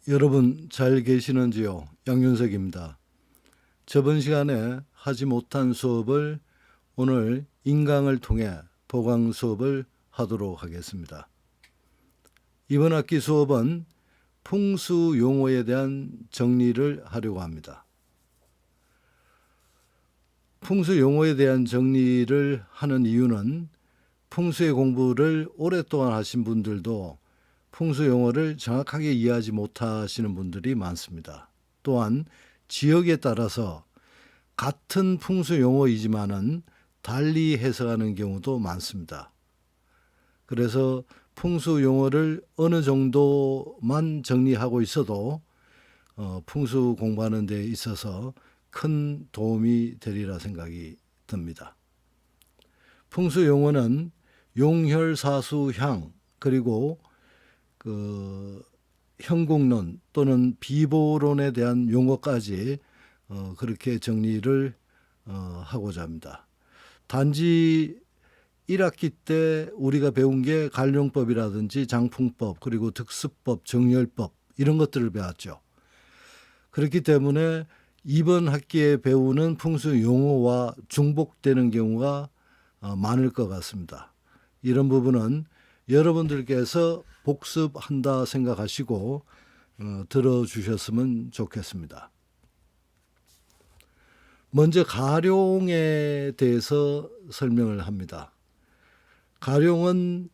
여러분 잘 계시는지요? 양윤석입니다. 저번 시간에 하지 못한 수업을 오늘 인강을 통해 보강 수업을 하도록 하겠습니다. 이번 학기 수업은 풍수 용어에 대한 정리를 하려고 합니다. 풍수 용어에 대한 정리를 하는 이유는 풍수의 공부를 오랫동안 하신 분들도 풍수 용어를 정확하게 이해하지 못하시는 분들이 많습니다. 또한 지역에 따라서 같은 풍수 용어이지만은 달리 해석하는 경우도 많습니다. 그래서 풍수 용어를 어느 정도만 정리하고 있어도 풍수 공부하는 데 있어서 큰 도움이 되리라 생각이 듭니다. 풍수 용어는 용혈사수향 그리고 형국론 또는 비보론에 대한 용어까지 그렇게 정리를 하고자 합니다. 단지 1학기 때 우리가 배운 게 관룡법이라든지 장풍법 그리고 득수법, 정열법 이런 것들을 배웠죠. 그렇기 때문에 이번 학기에 배우는 풍수 용어와 중복되는 경우가 많을 것 같습니다. 이런 부분은 여러분들께서 복습한다 생각하시고 들어주셨으면 좋겠습니다. 먼저 가룡에 대해서 설명을 합니다. 가룡은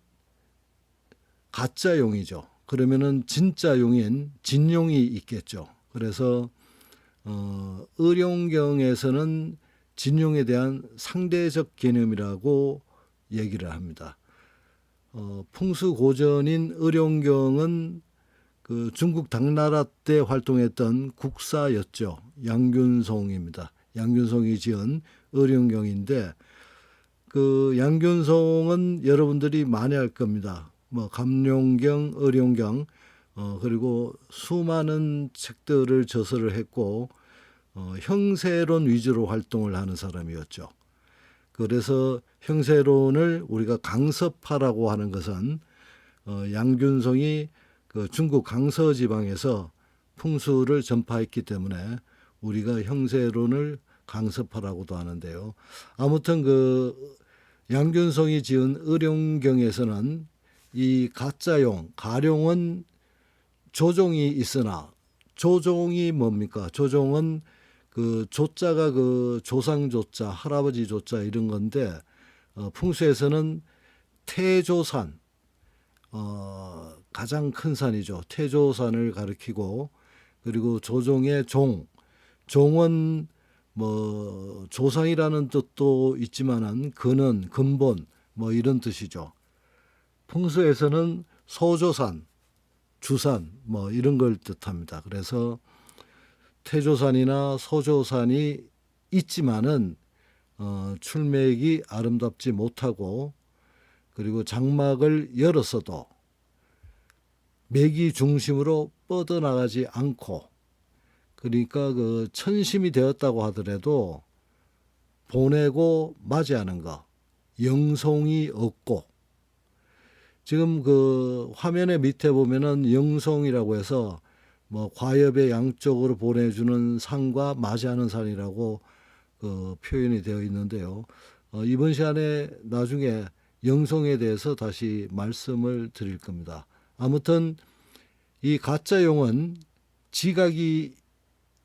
가짜용이죠. 그러면은 진짜용인 진용이 있겠죠. 그래서 의룡경에서는 진용에 대한 상대적 개념이라고 얘기를 합니다. 풍수고전인 의룡경은 그 중국 당나라 때 활동했던 국사였죠. 양균송입니다. 양균송이 지은 의룡경인데 그 양균송은 여러분들이 많이 알 겁니다. 뭐 감룡경, 의룡경 그리고 수많은 책들을 저서를 했고 형세론 위주로 활동을 하는 사람이었죠. 그래서 형세론을 우리가 강서파라고 하는 것은 양균성이 그 중국 강서 지방에서 풍수를 전파했기 때문에 우리가 형세론을 강서파라고도 하는데요. 아무튼 그 양균성이 지은 의룡경에서는 이 가짜용, 가룡은 조종이 있으나 조종이 뭡니까? 조종은 그 조자가 그 조상 조자, 할아버지 조자 이런 건데 풍수에서는 태조산, 가장 큰 산이죠. 태조산을 가리키고 그리고 조종의 종은 뭐 조상이라는 뜻도 있지만은 근원, 근본 뭐 이런 뜻이죠. 풍수에서는 소조산, 주산 뭐 이런 걸 뜻합니다. 그래서 태조산이나 소조산이 있지만은 출맥이 아름답지 못하고 그리고 장막을 열었어도 맥이 중심으로 뻗어나가지 않고 그러니까 그 천심이 되었다고 하더라도 보내고 맞이하는 거 영송이 없고 지금 그 화면의 밑에 보면은 영송이라고 해서 뭐 과엽의 양쪽으로 보내주는 산과 맞이하는 산이라고 그 표현이 되어 있는데요. 이번 시간에 나중에 영송에 대해서 다시 말씀을 드릴 겁니다. 아무튼 이 가짜용은 지각이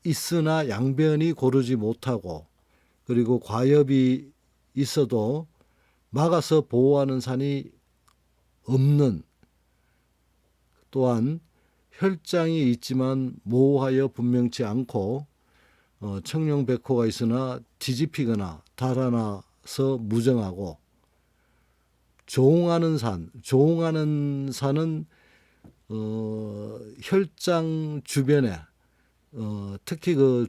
있으나 양변이 고르지 못하고 그리고 과엽이 있어도 막아서 보호하는 산이 없는 또한 혈장이 있지만 모호하여 분명치 않고 청룡백호가 있으나 뒤집히거나 달아나서 무정하고 조응하는 산은 혈장 주변에 특히 그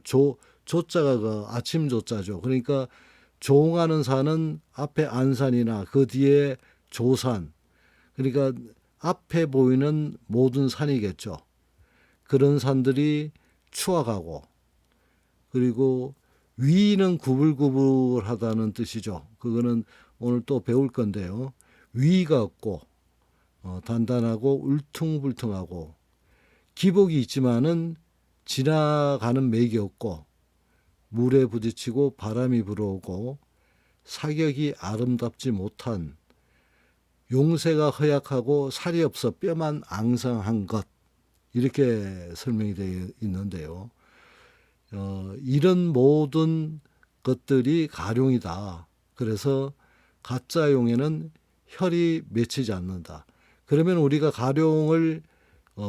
조자가 그 아침 조자죠. 그러니까 조응하는 산은 앞에 안산이나 그 뒤에 조산 그러니까 앞에 보이는 모든 산이겠죠. 그런 산들이 추악하고 그리고 위는 구불구불하다는 뜻이죠. 그거는 오늘 또 배울 건데요. 위가 없고 단단하고 울퉁불퉁하고 기복이 있지만은 지나가는 맥이 없고 물에 부딪히고 바람이 불어오고 사격이 아름답지 못한 용새가 허약하고 살이 없어 뼈만 앙상한 것, 이렇게 설명이 되어 있는데요. 이런 모든 것들이 가룡이다. 그래서 가짜용에는 혈이 맺히지 않는다. 그러면 우리가 가룡을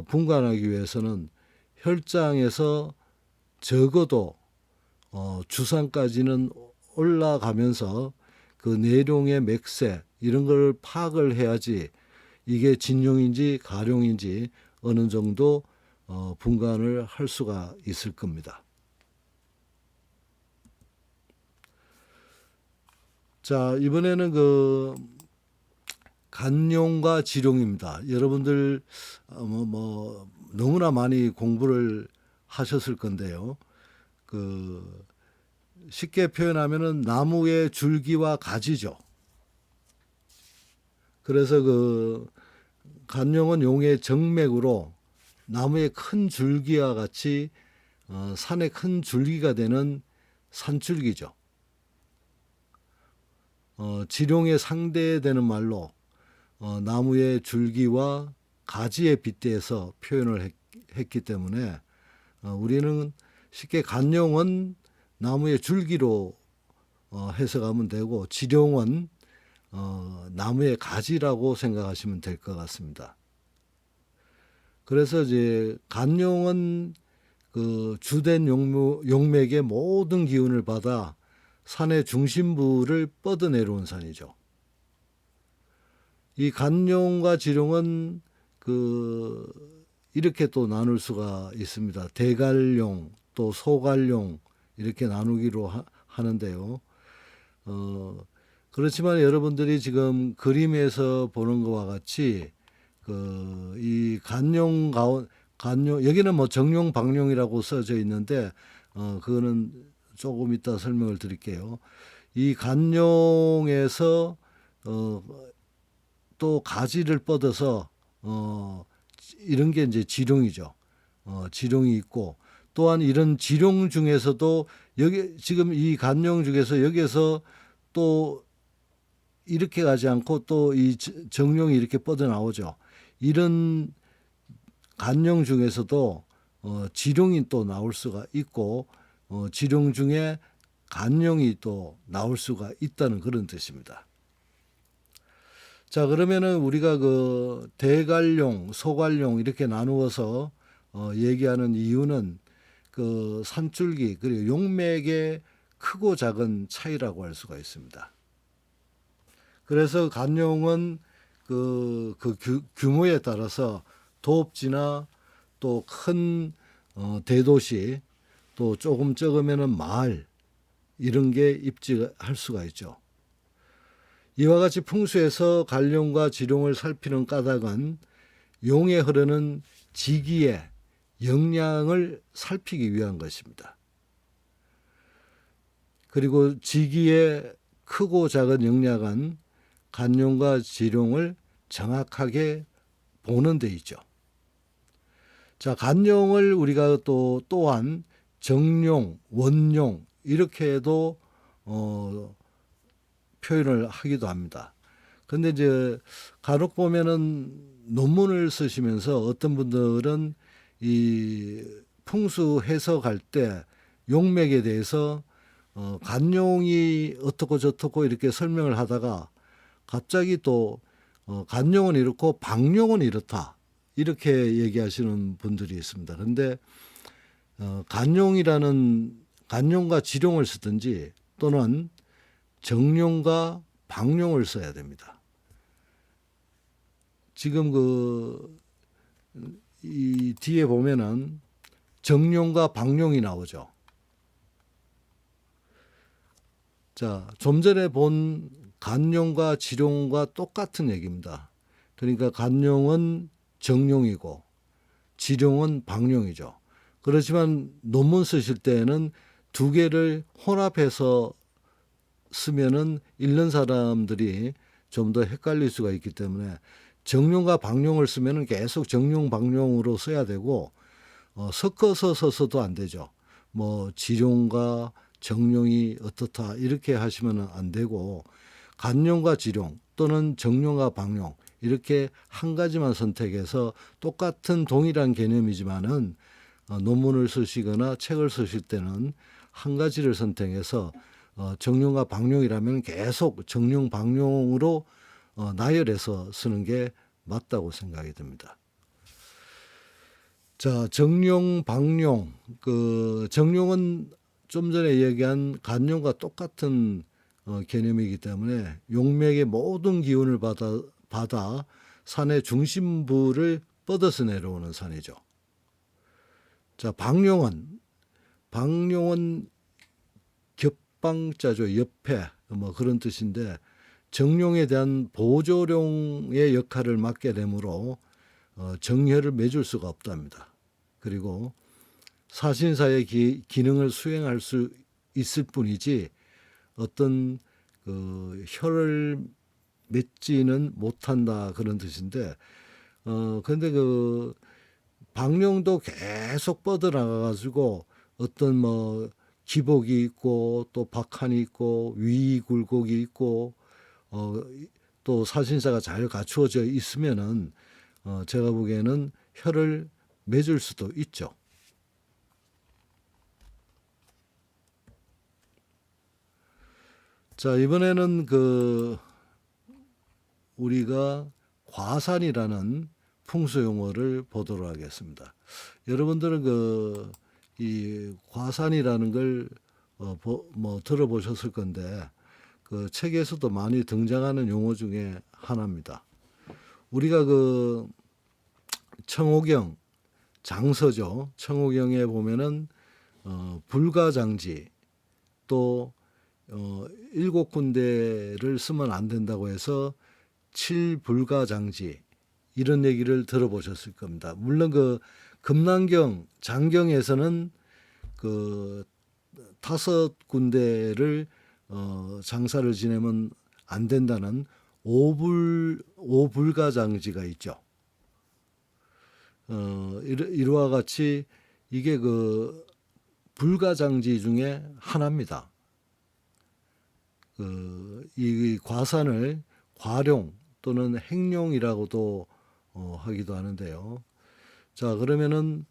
분간하기 위해서는 혈장에서 적어도 주상까지는 올라가면서 그 내룡의 맥세 이런 걸 파악을 해야지 이게 진룡인지 가룡인지 어느 정도 분간을 할 수가 있을 겁니다. 자, 이번에는 그 간룡과 지룡입니다. 여러분들 너무나 많이 공부를 하셨을 건데요. 그 쉽게 표현하면은 나무의 줄기와 가지죠. 그래서 그 간룡은 용의 정맥으로 나무의 큰 줄기와 같이 산의 큰 줄기가 되는 산줄기죠. 지룡의 상대되는 말로 나무의 줄기와 가지에 빗대서 표현을 했기 때문에 우리는 쉽게 간룡은 나무의 줄기로 해석하면 되고 지룡은 나무의 가지라고 생각하시면 될 것 같습니다. 그래서 이제 간룡은 그 주된 용맥의 모든 기운을 받아 산의 중심부를 뻗어내려온 산이죠. 이 간룡과 지룡은 이렇게 또 나눌 수가 있습니다. 대간룡 또 소간룡 이렇게 나누기로 하는데요. 그렇지만 여러분들이 지금 그림에서 보는 것과 같이 이 간룡 여기는 뭐 정룡 박룡이라고 써져 있는데 그거는 조금 이따 설명을 드릴게요. 이 간룡에서 또 가지를 뻗어서 이런 게 이제 지룡이죠. 지룡이 있고 또한 이런 지룡 중에서도 여기 지금 이 간룡 중에서 여기에서 또 이렇게 가지 않고 또 이 정룡이 이렇게 뻗어 나오죠. 이런 간룡 중에서도 지룡이 또 나올 수가 있고 지룡 중에 간룡이 또 나올 수가 있다는 그런 뜻입니다. 자, 그러면은 우리가 그 대간룡, 소간룡 이렇게 나누어서 얘기하는 이유는 그 산줄기 그리고 용맥의 크고 작은 차이라고 할 수가 있습니다. 그래서 간룡은 그 규모에 따라서 도읍지나 또 큰 대도시 또 조금 적으면은 마을 이런 게 입지할 수가 있죠. 이와 같이 풍수에서 간룡과 지룡을 살피는 까닭은 용에 흐르는 지기의 영향을 살피기 위한 것입니다. 그리고 지기의 크고 작은 영향은 간룡과 지룡을 정확하게 보는 데 있죠. 자, 간룡을 우리가 또한 정룡, 원룡 이렇게도 표현을 하기도 합니다. 근데 이제 간혹 보면은 논문을 쓰시면서 어떤 분들은 이 풍수 해석할 때 용맥에 대해서 간룡이 어떻고 저떻고 이렇게 설명을 하다가 갑자기 또 간룡은 이렇고 박룡은 이렇다 이렇게 얘기하시는 분들이 있습니다. 그런데 간룡과 지룡을 쓰든지 또는 정룡과 박룡을 써야 됩니다. 지금 이 뒤에 보면은 정룡과 박룡이 나오죠. 자, 좀 전에 본 간룡과 지룡과 똑같은 얘기입니다. 그러니까 간룡은 정룡이고 지룡은 박룡이죠. 그렇지만 논문 쓰실 때에는 두 개를 혼합해서 쓰면은 읽는 사람들이 좀 더 헷갈릴 수가 있기 때문에 정룡과 방룡을 쓰면은 계속 정룡 방룡으로 써야 되고 섞어서 써서도 안 되죠. 뭐 지룡과 정룡이 어떻다 이렇게 하시면 안 되고 간룡과 지룡 또는 정룡과 방룡 이렇게 한 가지만 선택해서 똑같은 동일한 개념이지만은 논문을 쓰시거나 책을 쓰실 때는 한 가지를 선택해서 정룡과 방룡이라면 계속 정룡 방룡으로 나열해서 쓰는 게 맞다고 생각이 듭니다. 자, 정룡, 방룡. 정룡은 좀 전에 얘기한 간룡과 똑같은 개념이기 때문에 용맥의 모든 기운을 받아 산의 중심부를 뻗어서 내려오는 산이죠. 자, 방룡은 겹방자죠. 옆에 뭐 그런 뜻인데 정룡에 대한 보조룡의 역할을 맡게 되므로 정혈을 맺을 수가 없답니다. 그리고 사신사의 기능을 수행할 수 있을 뿐이지 어떤 혈을 맺지는 못한다 그런 뜻인데 근데 방룡도 계속 뻗어나가 가지고 어떤 뭐 기복이 있고 또 박한이 있고 위굴곡이 있고 또 사신사가 잘 갖추어져 있으면은 제가 보기에는 혈을 맺을 수도 있죠. 자, 이번에는 우리가 과산이라는 풍수 용어를 보도록 하겠습니다. 여러분들은 이 과산이라는 걸 뭐 들어보셨을 건데 책에서도 많이 등장하는 용어 중에 하나입니다. 우리가 청호경 장서죠. 청호경에 보면은 불가장지 또 7군데를 쓰면 안 된다고 해서 7불가장지 이런 얘기를 들어보셨을 겁니다. 물론 금난경 장경에서는 5군데를 장사를 지내면 안 된다는 오불가장지가 있죠. 이와 같이 이게 불가장지 중에 하나입니다. 이 과산을 과룡 또는 행룡이라고도 하기도 하는데요. 자, 그러면은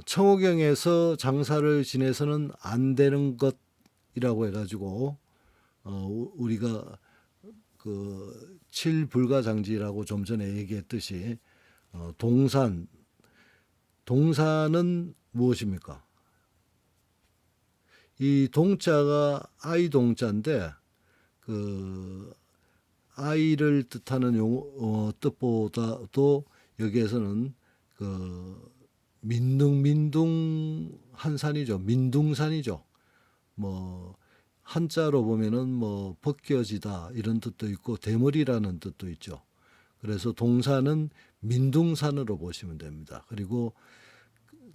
청호경에서 장사를 지내서는 안 되는 것이라고 해가지고 우리가 칠불가장지라고 좀 전에 얘기했듯이 동산은 무엇입니까? 이 동자가 아이 동자인데 아이를 뜻하는 뜻보다도 여기에서는 민둥한 산이죠. 민둥산이죠. 뭐 한자로 보면은 뭐 벗겨지다 이런 뜻도 있고 대머리라는 뜻도 있죠. 그래서 동산은 민둥산으로 보시면 됩니다. 그리고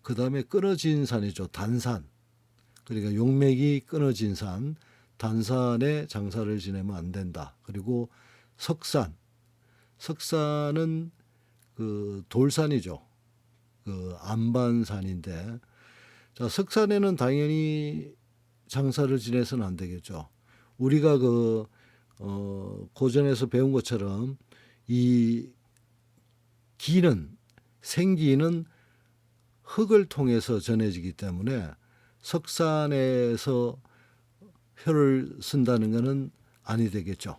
그 다음에 끊어진 산이죠. 단산. 그러니까 용맥이 끊어진 산, 단산에 장사를 지내면 안 된다. 그리고 석산은 돌산이죠. 안반산인데, 자, 석산에는 당연히 장사를 지내서는 안 되겠죠. 우리가 고전에서 배운 것처럼 이 생기는 흙을 통해서 전해지기 때문에 석산에서 혈을 쓴다는 것은 아니 되겠죠.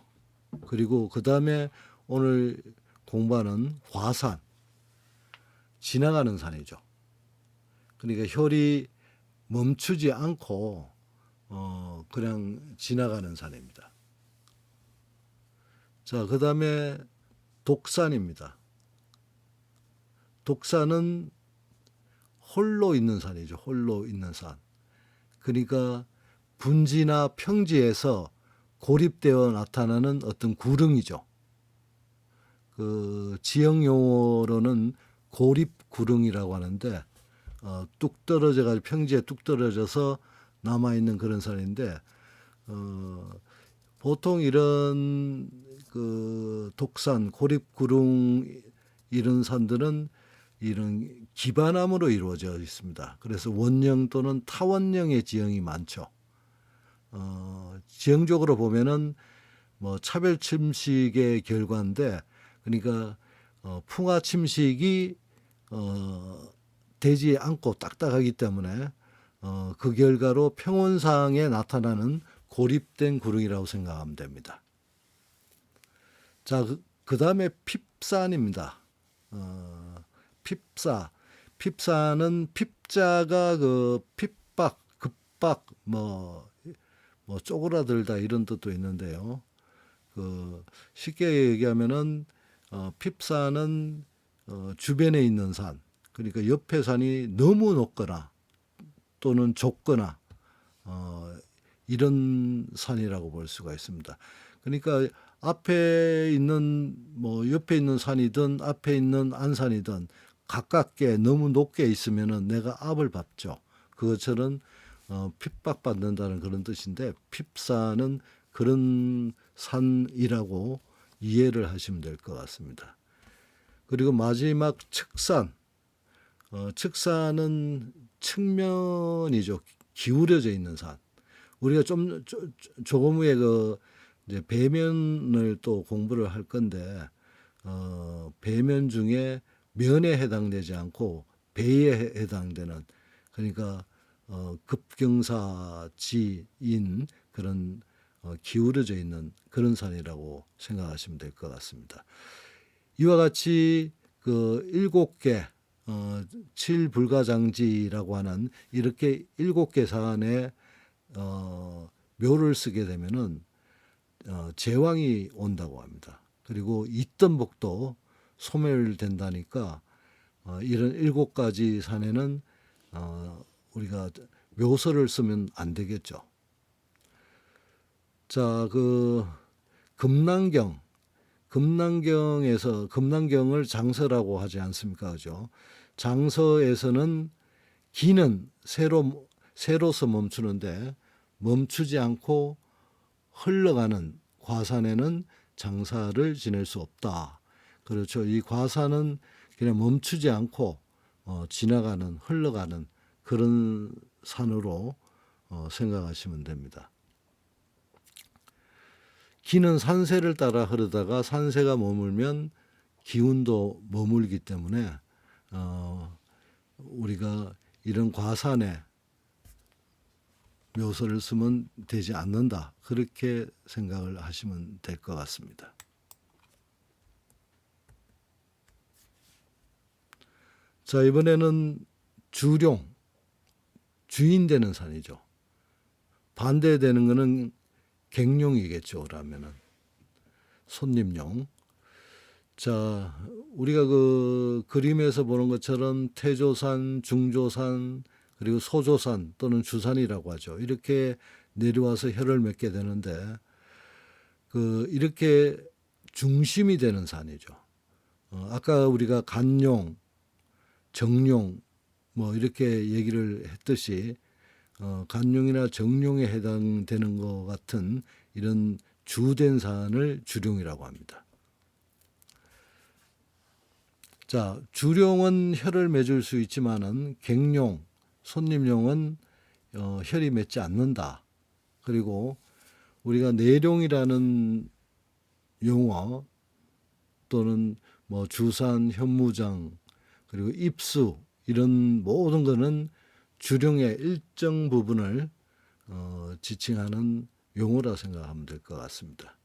그리고 그 다음에 오늘 공부하는 화산, 지나가는 산이죠. 그러니까 혈이 멈추지 않고 그냥 지나가는 산입니다. 자, 그 다음에 독산입니다. 독산은 홀로 있는 산이죠. 홀로 있는 산. 그러니까 분지나 평지에서 고립되어 나타나는 어떤 구릉이죠. 지형 용어로는 고립구릉이라고 하는데 뚝 떨어져가지고 평지에 뚝 떨어져서 남아있는 그런 산인데 보통 이런 그 독산, 고립구릉 이런 산들은 이런 기반암으로 이루어져 있습니다. 그래서 원령 또는 타원령의 지형이 많죠. 지형적으로 보면은 뭐 차별 침식의 결과인데, 그러니까 풍화 침식이 되지 않고 딱딱하기 때문에 그 결과로 평원상에 나타나는 고립된 구릉이라고 생각하면 됩니다. 자, 그 다음에 핍산입니다. 핍사. 핍사는 핍자가 그 핍박, 급박, 뭐 쪼그라들다 이런 뜻도 있는데요. 그 쉽게 얘기하면은 핍사는 주변에 있는 산, 그러니까 옆에 산이 너무 높거나 또는 좁거나 이런 산이라고 볼 수가 있습니다. 그러니까 앞에 있는 뭐 옆에 있는 산이든 앞에 있는 안산이든 가깝게 너무 높게 있으면은 내가 압을 받죠. 그것처럼 핍박받는다는 그런 뜻인데, 핍사는 그런 산이라고 이해를 하시면 될 것 같습니다. 그리고 마지막 측산. 측산은 측면이죠. 기울어져 있는 산. 우리가 조금 후에 그 이제 배면을 또 공부를 할 건데, 배면 중에 면에 해당되지 않고 배에 해당되는, 그러니까 급경사지인 그런 기울어져 있는 그런 산이라고 생각하시면 될 것 같습니다. 이와 같이 그 7개 칠불가장지라고 하는 이렇게 7개 산에 묘를 쓰게 되면은 제왕이 온다고 합니다. 그리고 있던복도 소멸된다니까 이런 7가지 산에는 우리가 묘서를 쓰면 안 되겠죠. 자, 그 금난경에서 금난경을 장서라고 하지 않습니까? 그죠? 장서에서는 기는 새로서 멈추는데, 멈추지 않고 흘러가는 과산에는 장사를 지낼 수 없다. 그렇죠. 이 과산은 그냥 멈추지 않고 지나가는, 흘러가는 그런 산으로 생각하시면 됩니다. 기는 산세를 따라 흐르다가 산세가 머물면 기운도 머물기 때문에 우리가 이런 과산에 묘서를 쓰면 되지 않는다. 그렇게 생각을 하시면 될 것 같습니다. 자, 이번에는 주룡, 주인 되는 산이죠. 반대되는 것은 객룡이겠죠. 그러면은 손님용. 자, 우리가 그 그림에서 보는 것처럼 태조산, 중조산, 그리고 소조산 또는 주산이라고 하죠. 이렇게 내려와서 혀를 맺게 되는데, 그 이렇게 중심이 되는 산이죠. 아까 우리가 간룡, 정룡 뭐 이렇게 얘기를 했듯이 간룡이나 정룡에 해당되는 것 같은 이런 주된 산을 주룡이라고 합니다. 자, 주룡은 혀를 맺을 수 있지만은 객룡, 손님룡은 혀를 맺지 않는다. 그리고 우리가 내룡이라는 용어 또는 뭐 주산, 현무장, 그리고 입수 이런 모든 것은 주룡의 일정 부분을 지칭하는 용어라 생각하면 될 것 같습니다.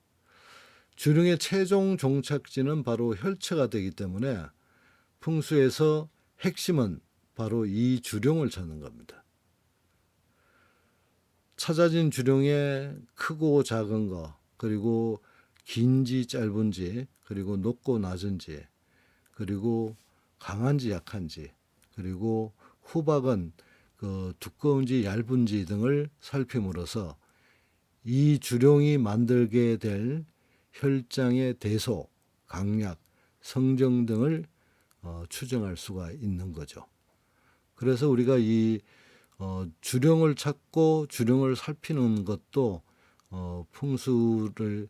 주룡의 최종 종착지는 바로 혈처가 되기 때문에 풍수에서 핵심은 바로 이 주룡을 찾는 겁니다. 찾아진 주룡의 크고 작은 거, 그리고 긴지 짧은지, 그리고 높고 낮은지, 그리고 강한지 약한지, 그리고 후박은 그 두꺼운지 얇은지 등을 살핌으로써 이 주룡이 만들게 될 혈장의 대소, 강약, 성정 등을 추정할 수가 있는 거죠. 그래서 우리가 이 주룡을 찾고 주룡을 살피는 것도 풍수를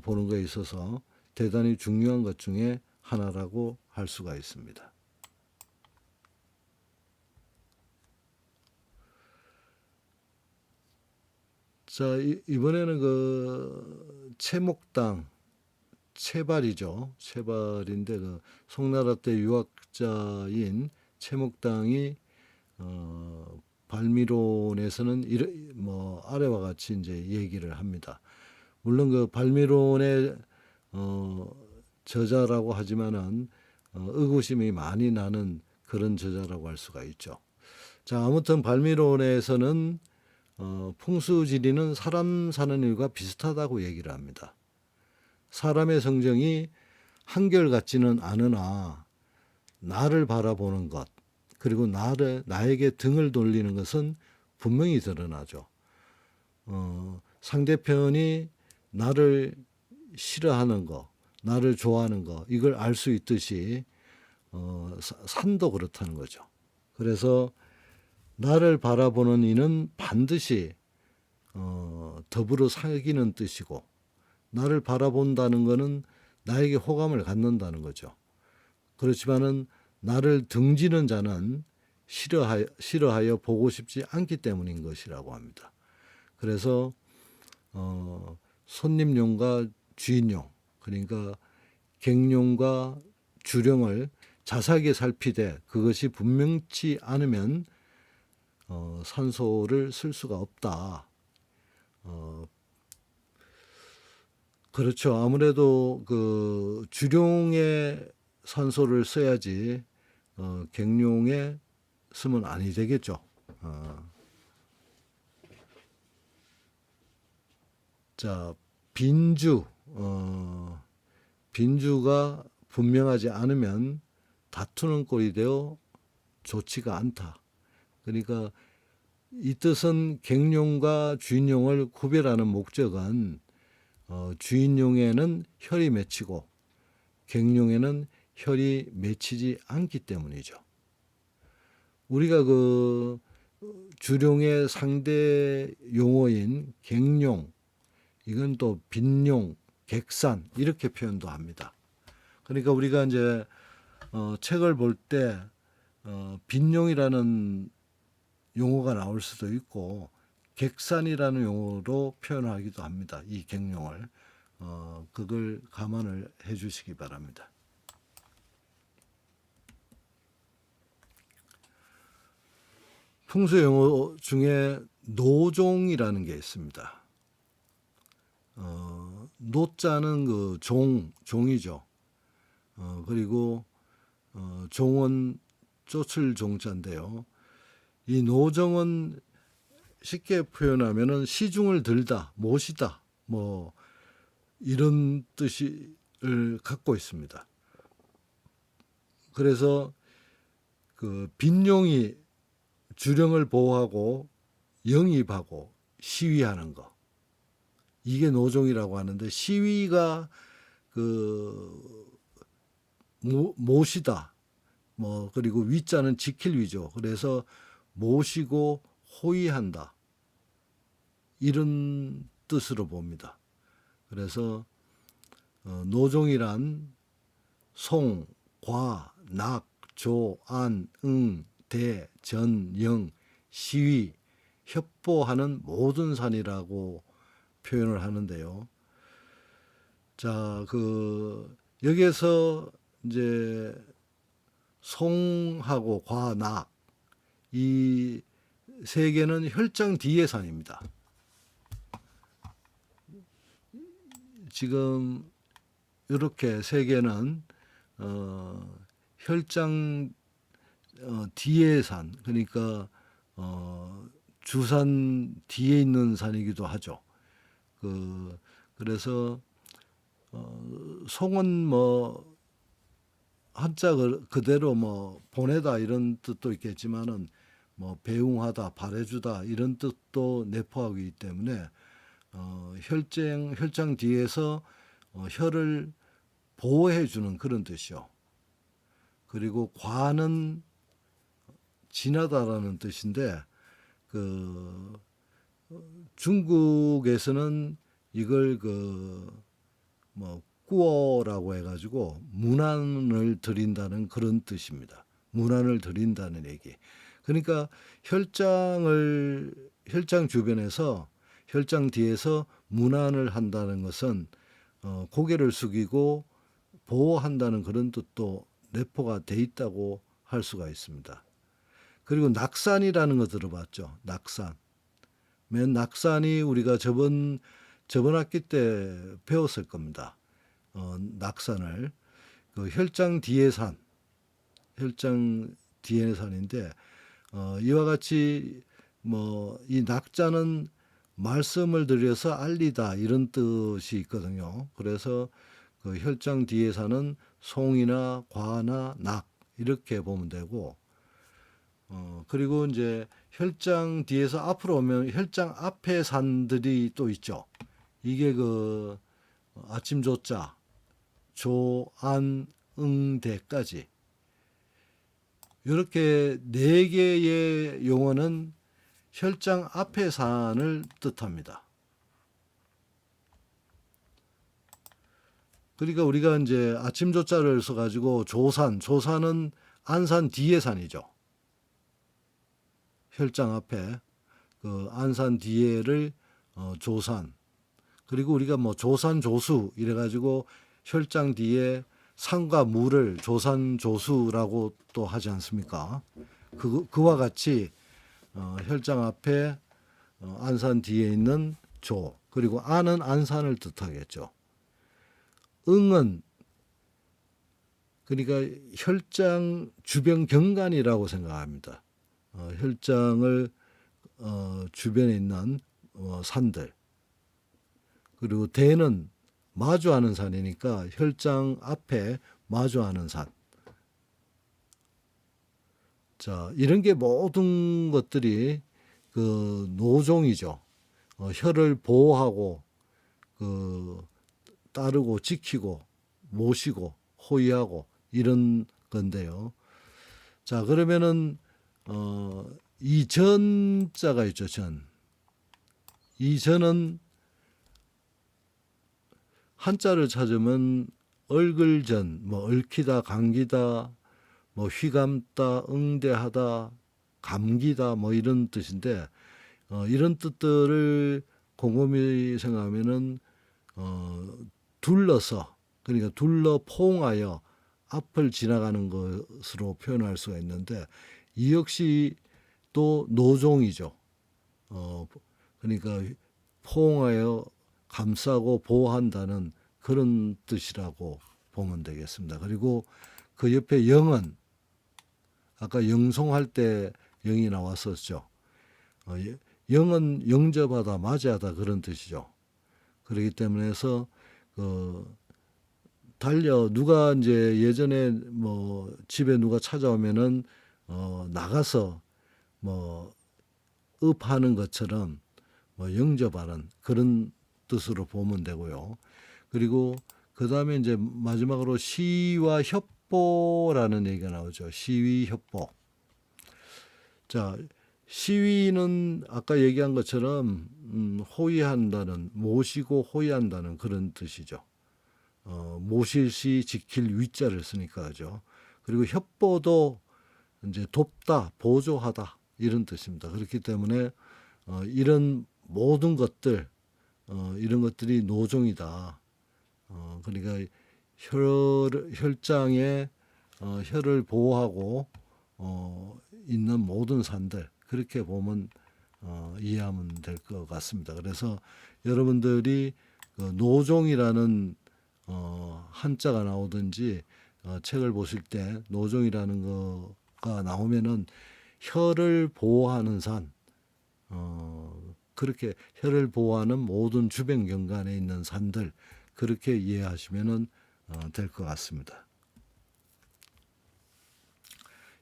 보는 것에 있어서 대단히 중요한 것 중에 하나라고 할 수가 있습니다. 자, 이번에는 그 채목당, 채발이죠. 채발인데 그 송나라 때 유학자인 채목당이 발미론에서는 뭐 아래와 같이 이제 얘기를 합니다. 물론 그 발미론의 저자라고 하지만은 의구심이 많이 나는 그런 저자라고 할 수가 있죠. 자, 아무튼 발미론에서는 풍수지리는 사람 사는 일과 비슷하다고 얘기를 합니다. 사람의 성정이 한결같지는 않으나 나를 바라보는 것, 그리고 나에게 등을 돌리는 것은 분명히 드러나죠. 상대편이 나를 싫어하는 거, 나를 좋아하는 거, 이걸 알 수 있듯이 산도 그렇다는 거죠. 그래서 나를 바라보는 이는 반드시 더불어 사귀는 뜻이고, 나를 바라본다는 것은 나에게 호감을 갖는다는 거죠. 그렇지만은 나를 등지는 자는 싫어하여 보고 싶지 않기 때문인 것이라고 합니다. 그래서 손님용과 주인용, 그러니까 객용과 주령을 자세하게 살피되 그것이 분명치 않으면 산소를 쓸 수가 없다. 그렇죠. 아무래도 그 주룡에 산소를 써야지 객룡에 쓰면 아니 되겠죠. 자, 빈주, 빈주가 분명하지 않으면 다투는 꼴이 되어 좋지가 않다. 그러니까 이 뜻은 객룡과 주인용을 구별하는 목적은 주인용에는 혈이 맺히고 객용에는 혈이 맺히지 않기 때문이죠. 우리가 그 주룡의 상대 용어인 객용, 이건 또 빈용, 객산 이렇게 표현도 합니다. 그러니까 우리가 이제 책을 볼 때 빈용이라는 용어가 나올 수도 있고 객산이라는 용어로 표현하기도 합니다. 이 객용을 그걸 감안을 해주시기 바랍니다. 풍수 용어 중에 노종이라는 게 있습니다. 노자는 그 종이죠. 그리고 종은 쫓을 종자인데요. 이 노종은 쉽게 표현하면은 시중을 들다, 모시다, 뭐 이런 뜻을 갖고 있습니다. 그래서 그 빈용이 주령을 보호하고 영입하고 시위하는 거, 이게 노종이라고 하는데, 시위가 그 모시다, 뭐 그리고 위자는 지킬 위죠. 그래서 모시고 호위한다, 이런 뜻으로 봅니다. 그래서 노종이란 송, 과, 낙, 조, 안, 응, 대, 전, 영, 시위, 협보하는 모든 산이라고 표현을 하는데요. 자, 그 여기에서 이제 송하고 과, 낙, 이 세 개는 혈장 뒤의 산입니다. 지금 이렇게 세 개는 혈장 뒤의 산, 그러니까 주산 뒤에 있는 산이기도 하죠. 그래서 송은 뭐 한자 그대로 뭐 보내다 이런 뜻도 있겠지만은 뭐 배웅하다, 발해주다 이런 뜻도 내포하기 때문에 혈장 뒤에서 혈을 보호해주는 그런 뜻이요. 그리고 과는 지나다라는 뜻인데, 그 중국에서는 이걸 뭐 꾸어라고 해가지고 문안을 드린다는 그런 뜻입니다. 문안을 드린다는 얘기. 그러니까 혈장 주변에서 혈장 뒤에서 문안을 한다는 것은 고개를 숙이고 보호한다는 그런 뜻도 내포가 돼 있다고 할 수가 있습니다. 그리고 낙산이라는 거 들어봤죠? 낙산. 맨 낙산이 우리가 저번 학기 때 배웠을 겁니다. 낙산을 그 혈장 뒤의 산, 혈장 뒤의 산인데 이와 같이 뭐 이 낙자는 말씀을 드려서 알리다 이런 뜻이 있거든요. 그래서 그 혈장 뒤의 산은 송이나 과나 낙 이렇게 보면 되고 그리고 이제 혈장 뒤에서 앞으로 오면 혈장 앞에 산들이 또 있죠. 이게 그 아침 조자, 조, 안, 응, 대까지 이렇게 네 개의 용어는 혈장 앞에 산을 뜻합니다. 그러니까 우리가 이제 아침 조자를 써가지고 조산은 안산 뒤에 산이죠. 혈장 앞에 그 안산 뒤에를 조산. 그리고 우리가 뭐 조산 조수 이래가지고 혈장 뒤에 산과 물을 조산 조수라고 또 하지 않습니까? 그와 같이 혈장 앞에 안산 뒤에 있는 조 그리고 안은 안산을 뜻하겠죠. 응은 그러니까 혈장 주변 경관이라고 생각합니다. 혈장을 주변에 있는 산들 그리고 대는 마주하는 산이니까 혈장 앞에 마주하는 산. 자, 이런 게 모든 것들이 그 노종이죠. 혈을 보호하고 따르고 지키고 모시고 호위하고 이런 건데요. 자, 그러면은 이 전자가 있죠. 이 전은 한자를 찾으면 얼글전, 뭐 얽히다, 감기다, 뭐 휘감다, 응대하다, 감기다, 뭐 이런 뜻인데 이런 뜻들을 곰곰이 생각하면은 둘러서 그러니까 둘러 포옹하여 앞을 지나가는 것으로 표현할 수가 있는데 이 역시 또 노종이죠. 그러니까 포옹하여 감싸고 보호한다는 그런 뜻이라고 보면 되겠습니다. 그리고 그 옆에 영은 아까 영송할 때 영이 나왔었죠. 영은 영접하다, 맞이하다 그런 뜻이죠. 그렇기 때문에서 누가 이제 예전에 뭐 집에 누가 찾아오면은 나가서 뭐 읍하는 것처럼 뭐 영접하는 그런 뜻으로 보면 되고요. 그리고 그 다음에 이제 마지막으로 시위와 협보라는 얘기가 나오죠. 시위, 협보. 자, 시위는 아까 얘기한 것처럼 호위한다는, 모시고 호위한다는 그런 뜻이죠. 모실 시 지킬 위자를 쓰니까 하죠. 그리고 협보도 이제 돕다, 보조하다 이런 뜻입니다. 그렇기 때문에 이런 모든 것들 이런 것들이 노종이다. 그러니까 혈장에 혈을 보호하고 있는 모든 산들 그렇게 보면 이해하면 될 것 같습니다. 그래서 여러분들이 노종이라는 한자가 나오든지 책을 보실 때 노종이라는 거가 나오면은 혈을 보호하는 산 그렇게 혈을 보호하는 모든 주변 경관에 있는 산들 그렇게 이해하시면 될 것 같습니다.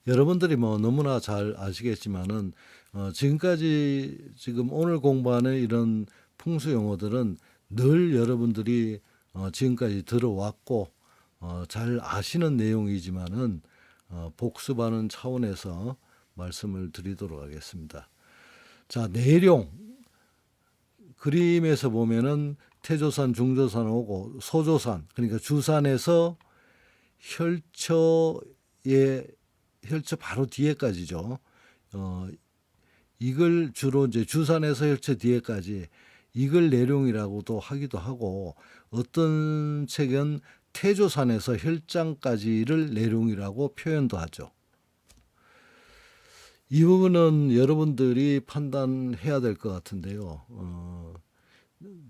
여러분들이 뭐 너무나 잘 아시겠지만은 지금까지 지금 오늘 공부하는 이런 풍수 용어들은 늘 여러분들이 지금까지 들어왔고 잘 아시는 내용이지만은 복습하는 차원에서 말씀을 드리도록 하겠습니다. 자, 내룡. 그림에서 보면은 태조산, 중조산 오고 소조산, 그러니까 주산에서 혈처 바로 뒤에까지죠. 이걸 주로 이제 주산에서 혈처 뒤에까지 이걸 내룡이라고도 하기도 하고, 어떤 책은 태조산에서 혈장까지를 내룡이라고 표현도 하죠. 이 부분은 여러분들이 판단해야 될 것 같은데요.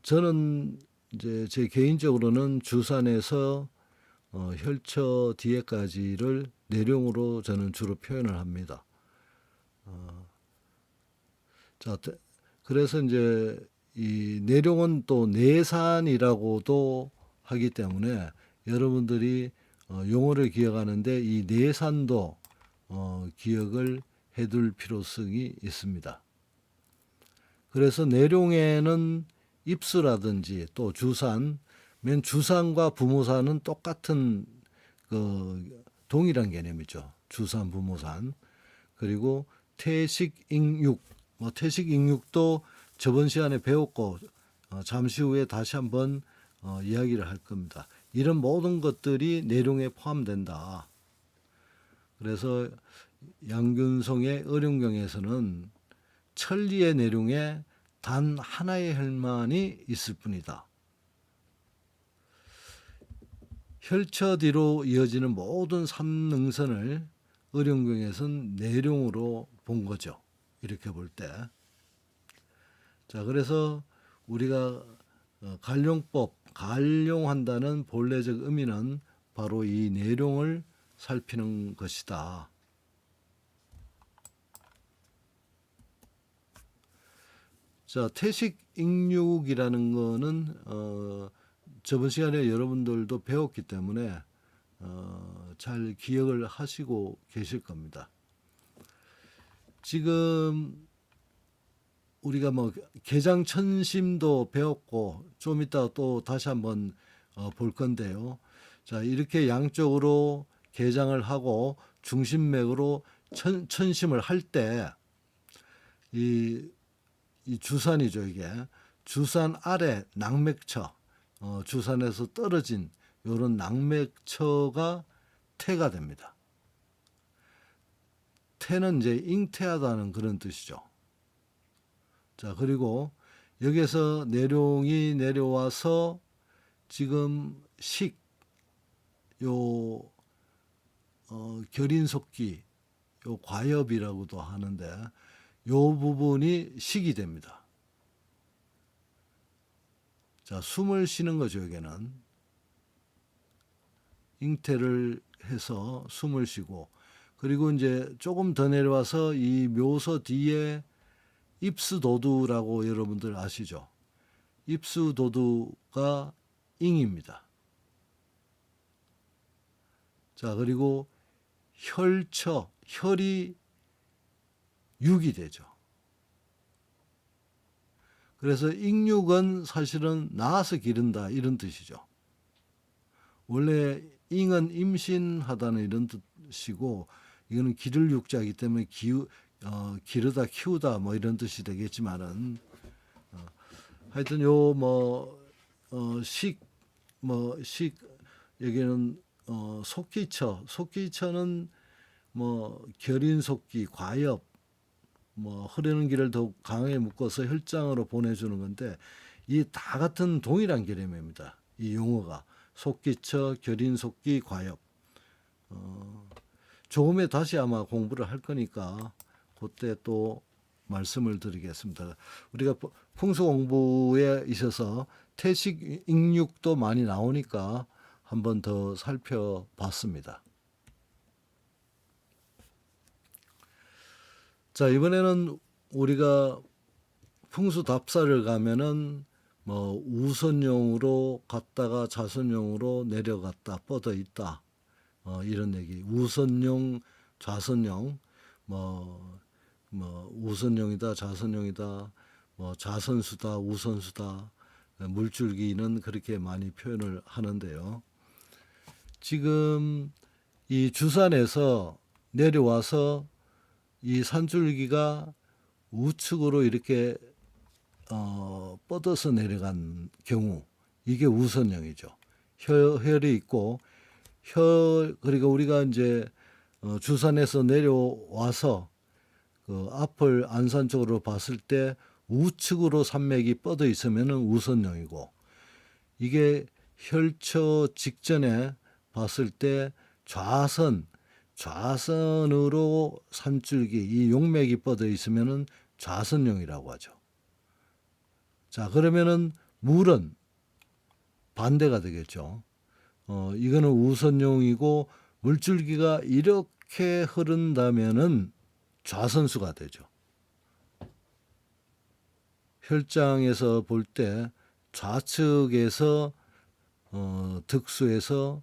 저는 이제 제 개인적으로는 주산에서 혈처 뒤에까지를 내룡으로 저는 주로 표현을 합니다. 자, 그래서 이제 이 내룡은 또 내산이라고도 하기 때문에 여러분들이 용어를 기억하는데 이 내산도 기억을 해둘 필요성이 있습니다. 그래서 내룡에는 입수라든지 또 주산, 맨 주산과 부모산은 똑같은 동일한 개념이죠. 주산, 부모산. 그리고 태식잉육, 태식잉육도 저번 시간에 배웠고 잠시 후에 다시 한번 이야기를 할 겁니다. 이런 모든 것들이 내룡에 포함된다. 그래서 양균성의 어룡경에서는 천리의 내룡에 단 하나의 혈만이 있을 뿐이다. 혈처 뒤로 이어지는 모든 삼능선을 어룡경에서는 내룡으로 본 거죠. 이렇게 볼 때. 자, 그래서 우리가 관룡법, 관룡한다는 본래적 의미는 바로 이 내룡을 살피는 것이다. 자, 태식잉육이라는 거는 저번 시간에 여러분들도 배웠기 때문에 잘 기억을 하시고 계실 겁니다. 지금 우리가 개장천심도 배웠고 좀 이따 또 다시 한번 볼 건데요. 자, 이렇게 양쪽으로 개장을 하고 중심맥으로 천심을 할 때 이 주산이죠. 이게 주산 아래 낙맥처, 주산에서 떨어진 이런 낙맥처가 태가 됩니다. 태는 이제 잉태하다는 그런 뜻이죠. 자, 그리고 여기서 내룡이 내려와서 지금 결인속기, 요 과엽이라고도 하는데 요 부분이 식이 됩니다. 자, 숨을 쉬는 거죠. 여기는 잉태를 해서 숨을 쉬고, 그리고 이제 조금 더 내려와서 이 묘서 뒤에 입수도두라고 여러분들 아시죠? 입수도두가 잉입니다. 자, 그리고 혈이 육이 되죠. 그래서 잉육은 사실은 낳아서 기른다 이런 뜻이죠. 원래 잉은 임신하다는 이런 뜻이고, 이거는 기를 육자이기 때문에 기르다 키우다 이런 뜻이 되겠지만은 하여튼 여기는 속기처는 결인속기, 과엽, 흐르는 길을 더욱 강하게 묶어서 혈장으로 보내주는 건데, 이 다 같은 동일한 개념입니다. 이 용어가 속기처, 결인속기, 과엽. 조금에 다시 아마 공부를 할 거니까 그때 또 말씀을 드리겠습니다. 우리가 풍수 공부에 있어서 태식잉육도 많이 나오니까 한번 더 살펴봤습니다. 자, 이번에는 우리가 풍수 답사를 가면은 우선용으로 갔다가 좌선용으로 내려갔다 뻗어 있다, 이런 얘기. 우선용, 좌선용, 우선용이다, 좌선용이다, 좌선수다, 우선수다, 물줄기는 그렇게 많이 표현을 하는데요. 지금 이 주산에서 내려와서 이 산줄기가 우측으로 이렇게 뻗어서 내려간 경우 이게 우선형이죠. 혈이 있고 그리고 우리가 이제 주산에서 내려와서 그 앞을 안산 쪽으로 봤을 때 우측으로 산맥이 뻗어 있으면은 우선형이고, 이게 혈처 직전에 봤을 때 좌선으로 산줄기 이 용맥이 뻗어 있으면은 좌선형이라고 하죠. 자, 그러면은 물은 반대가 되겠죠. 이거는 우선용이고 물줄기가 이렇게 흐른다면은 좌선수가 되죠. 혈장에서 볼 때 좌측에서 득수에서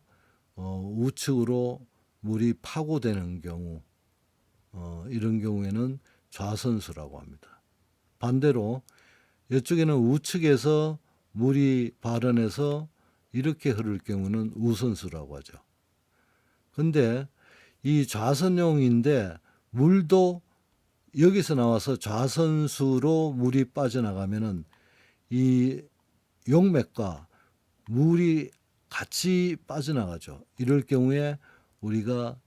우측으로 물이 파고되는 경우, 이런 경우에는 좌선수라고 합니다. 반대로 이쪽에는 우측에서 물이 발현해서 이렇게 흐를 경우는 우선수라고 하죠. 근데 이 좌선용인데 물도 여기서 나와서 좌선수로 물이 빠져나가면은 이 용맥과 물이 같이 빠져나가죠. 이럴 경우에 우리가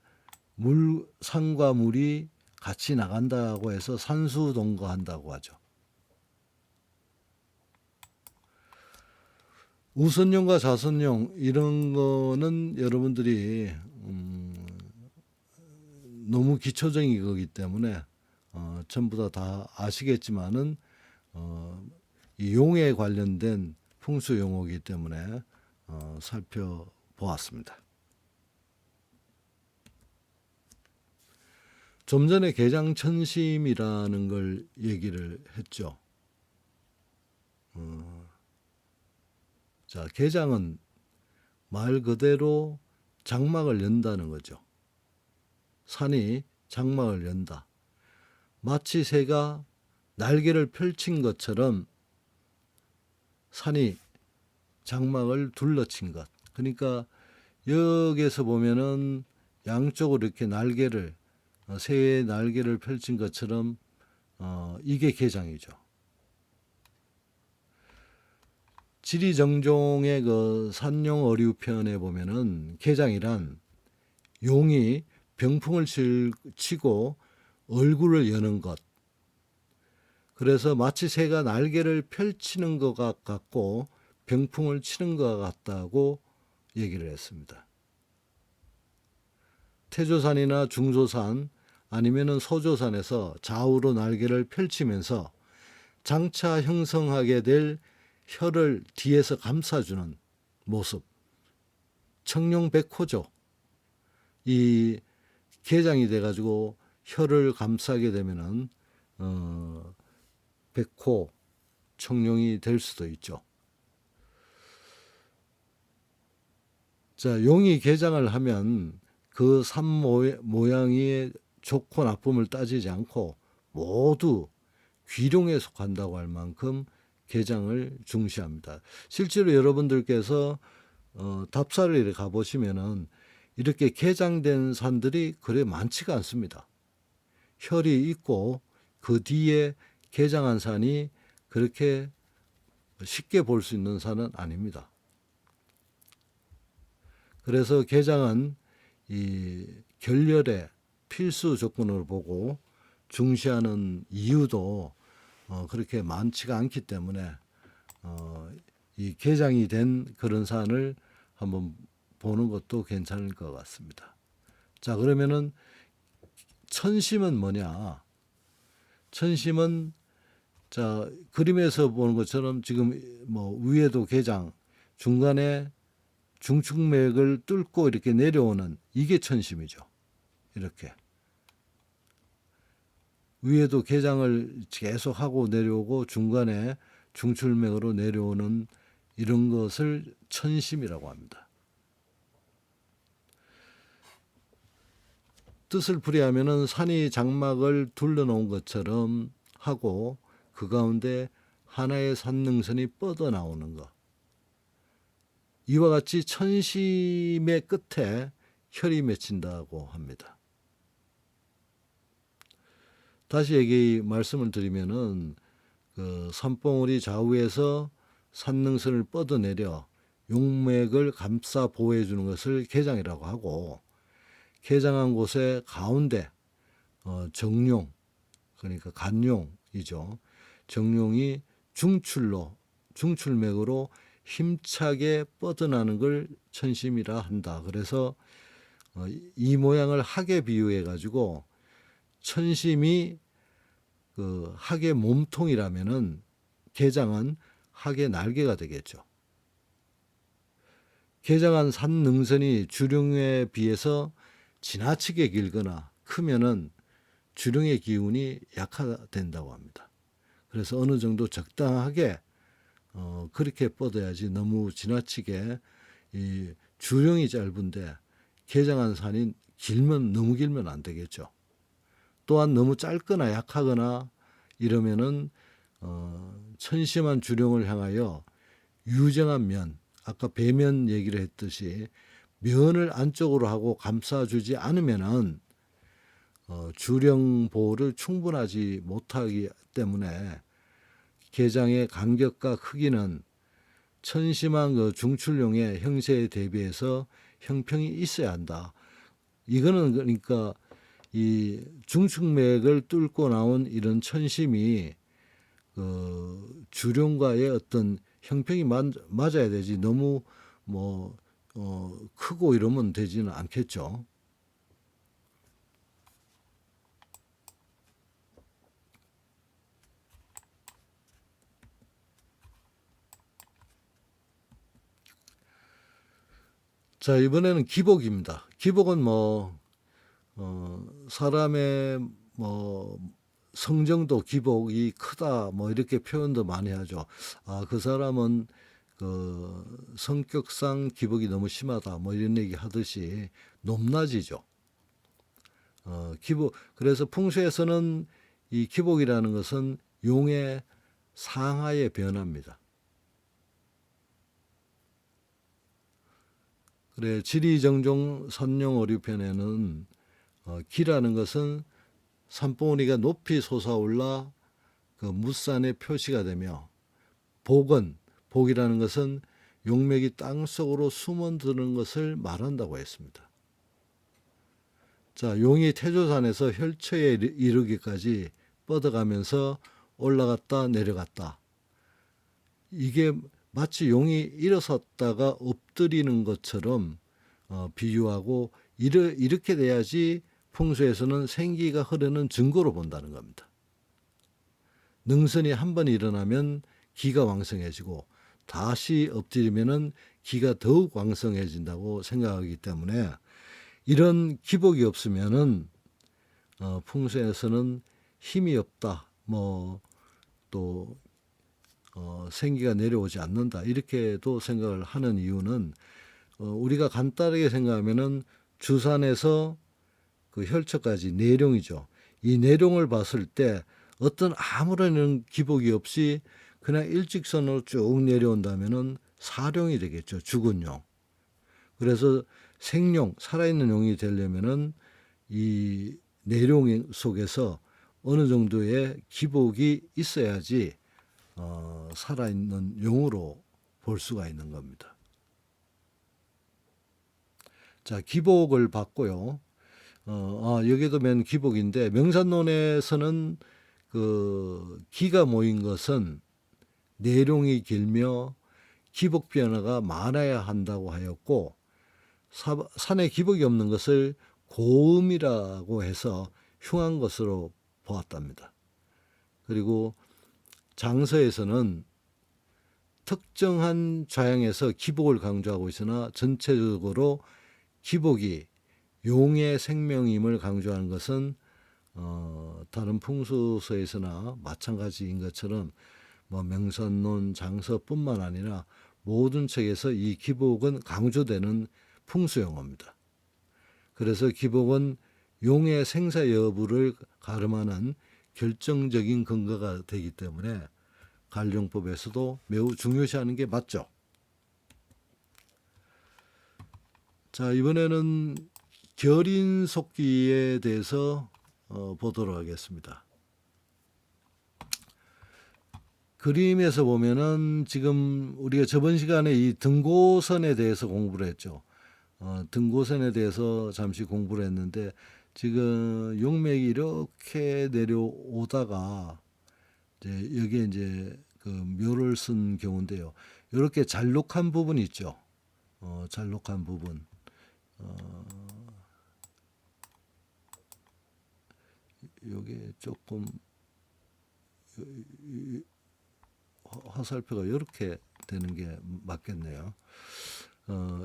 산과 물이 같이 나간다고 해서 산수 동거한다고 하죠. 우선용과 좌선용 이런 거는 여러분들이 너무 기초적인 거기 때문에 전부 다 아시겠지만은 이 용에 관련된 풍수 용어이기 때문에 살펴보았습니다. 좀 전에 개장천심이라는 걸 얘기를 했죠. 자, 개장은 말 그대로 장막을 연다는 거죠. 산이 장막을 연다. 마치 새가 날개를 펼친 것처럼 산이 장막을 둘러친 것. 그러니까 여기에서 보면은 양쪽으로 이렇게 날개를 새의 날개를 펼친 것처럼 이게 개장이죠. 지리정종의 그 산용어류편에 보면은 개장이란 용이 병풍을 치고 얼굴을 여는 것. 그래서 마치 새가 날개를 펼치는 것 같고 병풍을 치는 것 같다고 얘기를 했습니다. 태조산이나 중조산 아니면은 소조산에서 좌우로 날개를 펼치면서 장차 형성하게 될 혀를 뒤에서 감싸주는 모습. 청룡백호죠. 이 개장이 돼가지고 혀를 감싸게 되면은 백호, 청룡이 될 수도 있죠. 자, 용이 개장을 하면 그 산 모양의 좋고 나쁨을 따지지 않고 모두 귀룡에 속한다고 할 만큼 개장을 중시합니다. 실제로 여러분들께서 답사를 가보시면은 이렇게 개장된 산들이 그래 많지가 않습니다. 혈이 있고 그 뒤에 개장한 산이 그렇게 쉽게 볼 수 있는 산은 아닙니다. 그래서 개장은 이 결렬의 필수 조건으로 보고 중시하는 이유도 그렇게 많지가 않기 때문에 이 개장이 된 그런 산을 한번 보는 것도 괜찮을 것 같습니다. 자, 그러면은 천심은 뭐냐? 천심은 자, 그림에서 보는 것처럼 지금 뭐 위에도 개장, 중간에 중축맥을 뚫고 이렇게 내려오는 이게 천심이죠. 이렇게 위에도 개장을 계속 하고 내려오고 중간에 중출맥으로 내려오는 이런 것을 천심이라고 합니다. 뜻을 풀이하면은 산이 장막을 둘러놓은 것처럼 하고 그 가운데 하나의 산능선이 뻗어 나오는 것. 이와 같이 천심의 끝에 혈이 맺힌다고 합니다. 다시 말씀을 드리면은 그 산봉우리 좌우에서 산능선을 뻗어내려 용맥을 감싸 보호해 주는 것을 개장이라고 하고, 개장한 곳의 가운데 정룡, 그러니까 간룡이죠. 정룡이 중출맥으로 힘차게 뻗어나는 걸 천심이라 한다. 그래서 이 모양을 학에 비유해 가지고 천심이 그 학의 몸통이라면은 개장은 학의 날개가 되겠죠. 개장한 산 능선이 주룡에 비해서 지나치게 길거나 크면은 주룡의 기운이 약화된다고 합니다. 그래서 어느 정도 적당하게 그렇게 뻗어야지, 너무 지나치게, 이 주룡이 짧은데 개장한 산이 너무 길면 안 되겠죠. 또한 너무 짧거나 약하거나 이러면은 천심한 주룡을 향하여 유정한 면, 아까 배면 얘기를 했듯이 면을 안쪽으로 하고 감싸주지 않으면은 주령 보호를 충분하지 못하기 때문에 개장의 간격과 크기는 천심한 그 중출룡의 형세에 대비해서 형평이 있어야 한다. 이거는 그러니까 이 중축맥을 뚫고 나온 이런 천심이 그 주룡과의 어떤 형평이 맞아야 되지, 너무 크고 이러면 되지는 않겠죠. 자, 이번에는 기복입니다. 기복은 사람의 성정도 기복이 크다 이렇게 표현도 많이 하죠. 그 사람은 그 성격상 기복이 너무 심하다 이런 얘기 하듯이 높낮이죠. 기복, 그래서 풍수에서는 이 기복이라는 것은 용의 상하의 변화입니다. 그래, 지리정종 선용오류편에는 기라는 것은 산봉우리가 높이 솟아올라 그 무산의 표시가 되며, 복이라는 것은 용맥이 땅속으로 숨어드는 것을 말한다고 했습니다. 자, 용이 태조산에서 혈처에 이르기까지 뻗어가면서 올라갔다 내려갔다. 이게 마치 용이 일어섰다가 엎드리는 것처럼 비유하고, 이렇게 돼야지 풍수에서는 생기가 흐르는 증거로 본다는 겁니다. 능선이 한 번 일어나면 기가 왕성해지고 다시 엎드리면은 기가 더욱 왕성해진다고 생각하기 때문에, 이런 기복이 없으면은 풍수에서는 힘이 없다, 또 생기가 내려오지 않는다, 이렇게도 생각을 하는 이유는, 우리가 간단하게 생각하면은 주산에서 그 혈처까지 내룡이죠. 이 내룡을 봤을 때 어떤 아무런 기복이 없이 그냥 일직선으로 쭉 내려온다면은 사룡이 되겠죠. 죽은 용. 그래서 생룡, 살아있는 용이 되려면은 이 내룡 속에서 어느 정도의 기복이 있어야지 살아있는 용으로 볼 수가 있는 겁니다. 자, 기복을 봤고요. 여기도 맨 기복인데, 명산론에서는 그 기가 모인 것은 내룡이 길며 기복 변화가 많아야 한다고 하였고, 산에 기복이 없는 것을 고음이라고 해서 흉한 것으로 보았답니다. 그리고 장서에서는 특정한 좌양에서 기복을 강조하고 있으나 전체적으로 기복이 용의 생명임을 강조하는 것은 다른 풍수서에서나 마찬가지인 것처럼 명산론, 장서뿐만 아니라 모든 책에서 이 기복은 강조되는 풍수용어입니다. 그래서 기복은 용의 생사 여부를 가름하는 결정적인 근거가 되기 때문에 관룡법에서도 매우 중요시하는 게 맞죠. 자, 이번에는 결인속기에 대해서 보도록 하겠습니다. 그림에서 보면은 지금 우리가 저번 시간에 이 등고선에 대해서 공부를 했죠. 등고선에 대해서 잠시 공부를 했는데 지금 용맥이 이렇게 내려오다가 이제 여기에 이제 그 묘를 쓴 경우인데요. 이렇게 잘록한 부분이 있죠. 잘록한 부분. 요게 조금 화살표가 이렇게 되는 게 맞겠네요.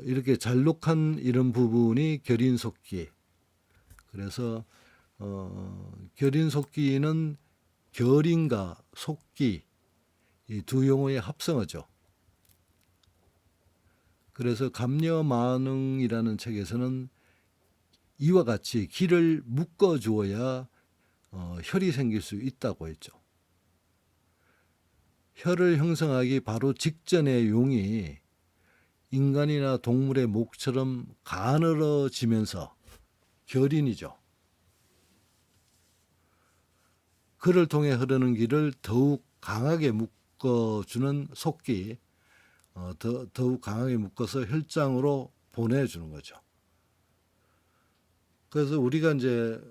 이렇게 잘록한 이런 부분이 결인속기. 그래서 결인속기는 결인과 속기 이 두 용어의 합성어죠. 그래서 감려만응이라는 책에서는 이와 같이 기를 묶어 주어야 혈이 생길 수 있다고 했죠. 혈을 형성하기 바로 직전의 용이 인간이나 동물의 목처럼 가늘어지면서 결인이죠. 그를 통해 흐르는 길을 더욱 강하게 묶어주는 속기, 더욱 강하게 묶어서 혈장으로 보내주는 거죠. 그래서 우리가 이제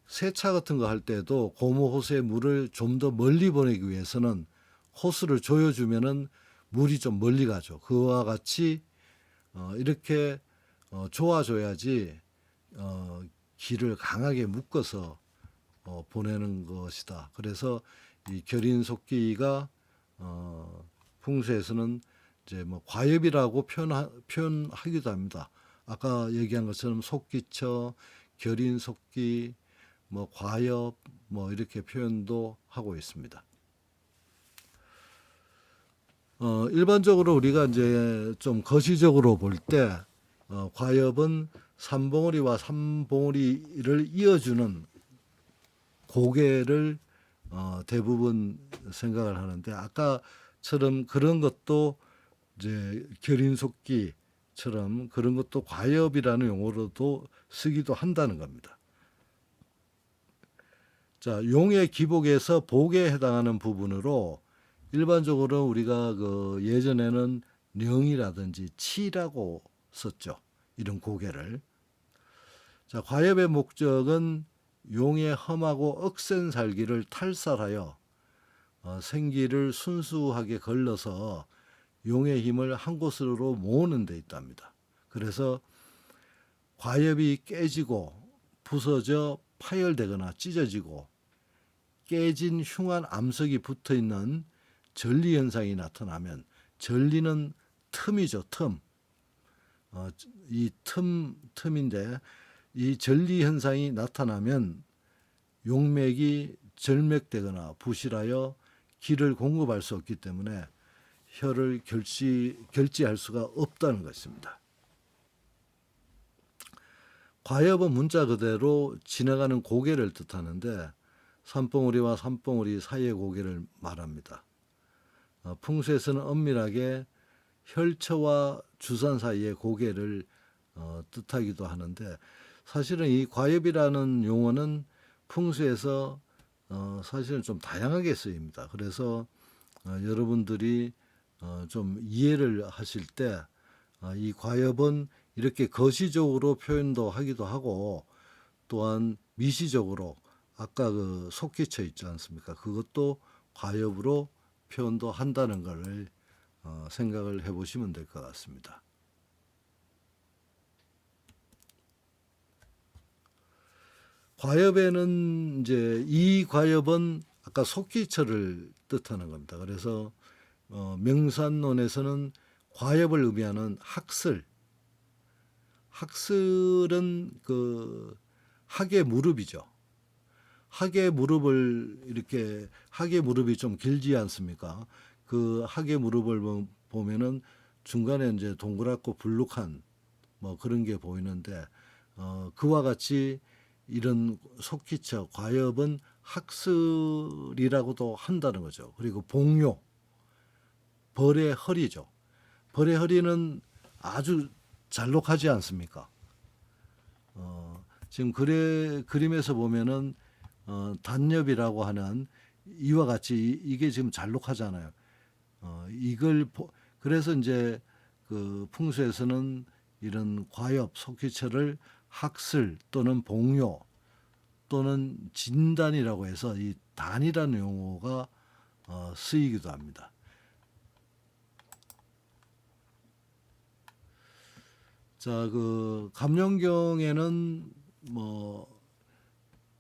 세차 같은 거 할 때도 고무 호스에 물을 좀 더 멀리 보내기 위해서는 호스를 조여주면은 물이 좀 멀리 가죠. 그와 같이 이렇게 조아줘야지 기를 강하게 묶어서 보내는 것이다. 그래서 이 결인속기가 풍수에서는 이제 뭐 과엽이라고 표현하기도 합니다. 아까 얘기한 것처럼 속기처, 결인속기, 뭐 과엽, 뭐 이렇게 표현도 하고 있습니다. 일반적으로 우리가 이제 좀 거시적으로 볼 때 과엽은 삼봉우리와 삼봉우리를 이어주는 고개를 대부분 생각을 하는데 아까처럼 그런 것도 이제 결인속기처럼 그런 것도 과엽이라는 용어로도 쓰기도 한다는 겁니다. 자, 용의 기복에서 복에 해당하는 부분으로 일반적으로 우리가 그 예전에는 령이라든지 치라고 썼죠. 이런 고개를. 자, 과엽의 목적은 용의 험하고 억센 살기를 탈살하여 생기를 순수하게 걸러서 용의 힘을 한 곳으로 모으는 데 있답니다. 그래서 과엽이 깨지고 부서져 파열되거나 찢어지고 깨진 흉한 암석이 붙어 있는 전리 현상이 나타나면 전리는 틈이죠, 틈. 이 틈인데 이 전리 현상이 나타나면 용맥이 절맥되거나 부실하여 기를 공급할 수 없기 때문에 혈을 결지할 수가 없다는 것입니다. 과엽은 문자 그대로 지나가는 고개를 뜻하는데 산봉우리와 산봉우리 사이의 고개를 말합니다. 풍수에서는 엄밀하게 혈처와 주산 사이의 고개를 뜻하기도 하는데 사실은 이 과엽이라는 용어는 풍수에서 사실은 좀 다양하게 쓰입니다. 그래서 여러분들이 좀 이해를 하실 때 이 과엽은 이렇게 거시적으로 표현도 하기도 하고 또한 미시적으로 아까 그 속기처 있지 않습니까? 그것도 과엽으로 표현도 한다는 것을 생각을 해보시면 될 것 같습니다. 과엽에는 이제 이 과엽은 아까 속기처를 뜻하는 겁니다. 그래서 명산론에서는 과엽을 의미하는 학슬은 그 학의 무릎이죠. 학의 무릎을 이렇게 학의 무릎이 좀 길지 않습니까? 그 학의 무릎을 보면은 중간에 이제 동그랗고 불룩한 뭐 그런 게 보이는데 그와 같이 이런 속기처 과엽은 학슬이라고도 한다는 거죠. 그리고 봉요 벌의 허리죠. 벌의 허리는 아주 잘록하지 않습니까? 지금 그림에서 보면은 단엽이라고 하는 이와 같이 이게 지금 잘록하잖아요. 그래서 이제 그 풍수에서는 이런 과엽, 속기철을 학슬 또는 봉요 또는 진단이라고 해서 이 단이라는 용어가 쓰이기도 합니다. 자, 그 감룡경에는 뭐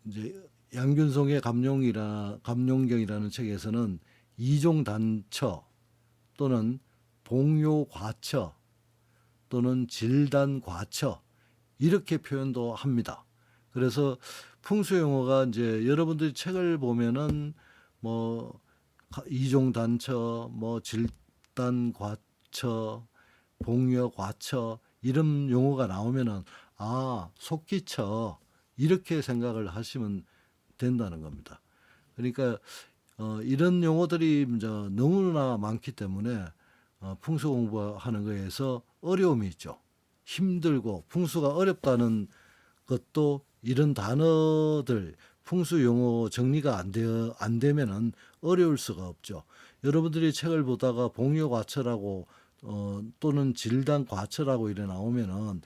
이제 양균송의 감룡경이라는 책에서는 이종단처 또는 봉요과처 또는 질단과처 이렇게 표현도 합니다. 그래서 풍수 용어가 이제 여러분들이 책을 보면은 뭐 이종단처, 뭐 질단과처, 봉요과처 이런 용어가 나오면은 속기처 이렇게 생각을 하시면 된다는 겁니다. 그러니까 이런 용어들이 이제 너무나 많기 때문에 풍수 공부하는 거에서 어려움이 있죠. 힘들고 풍수가 어렵다는 것도 이런 단어들 풍수 용어 정리가 안 되면은 어려울 수가 없죠. 여러분들이 책을 보다가 봉요과처라고 또는 질단과처라고 이래 나오면은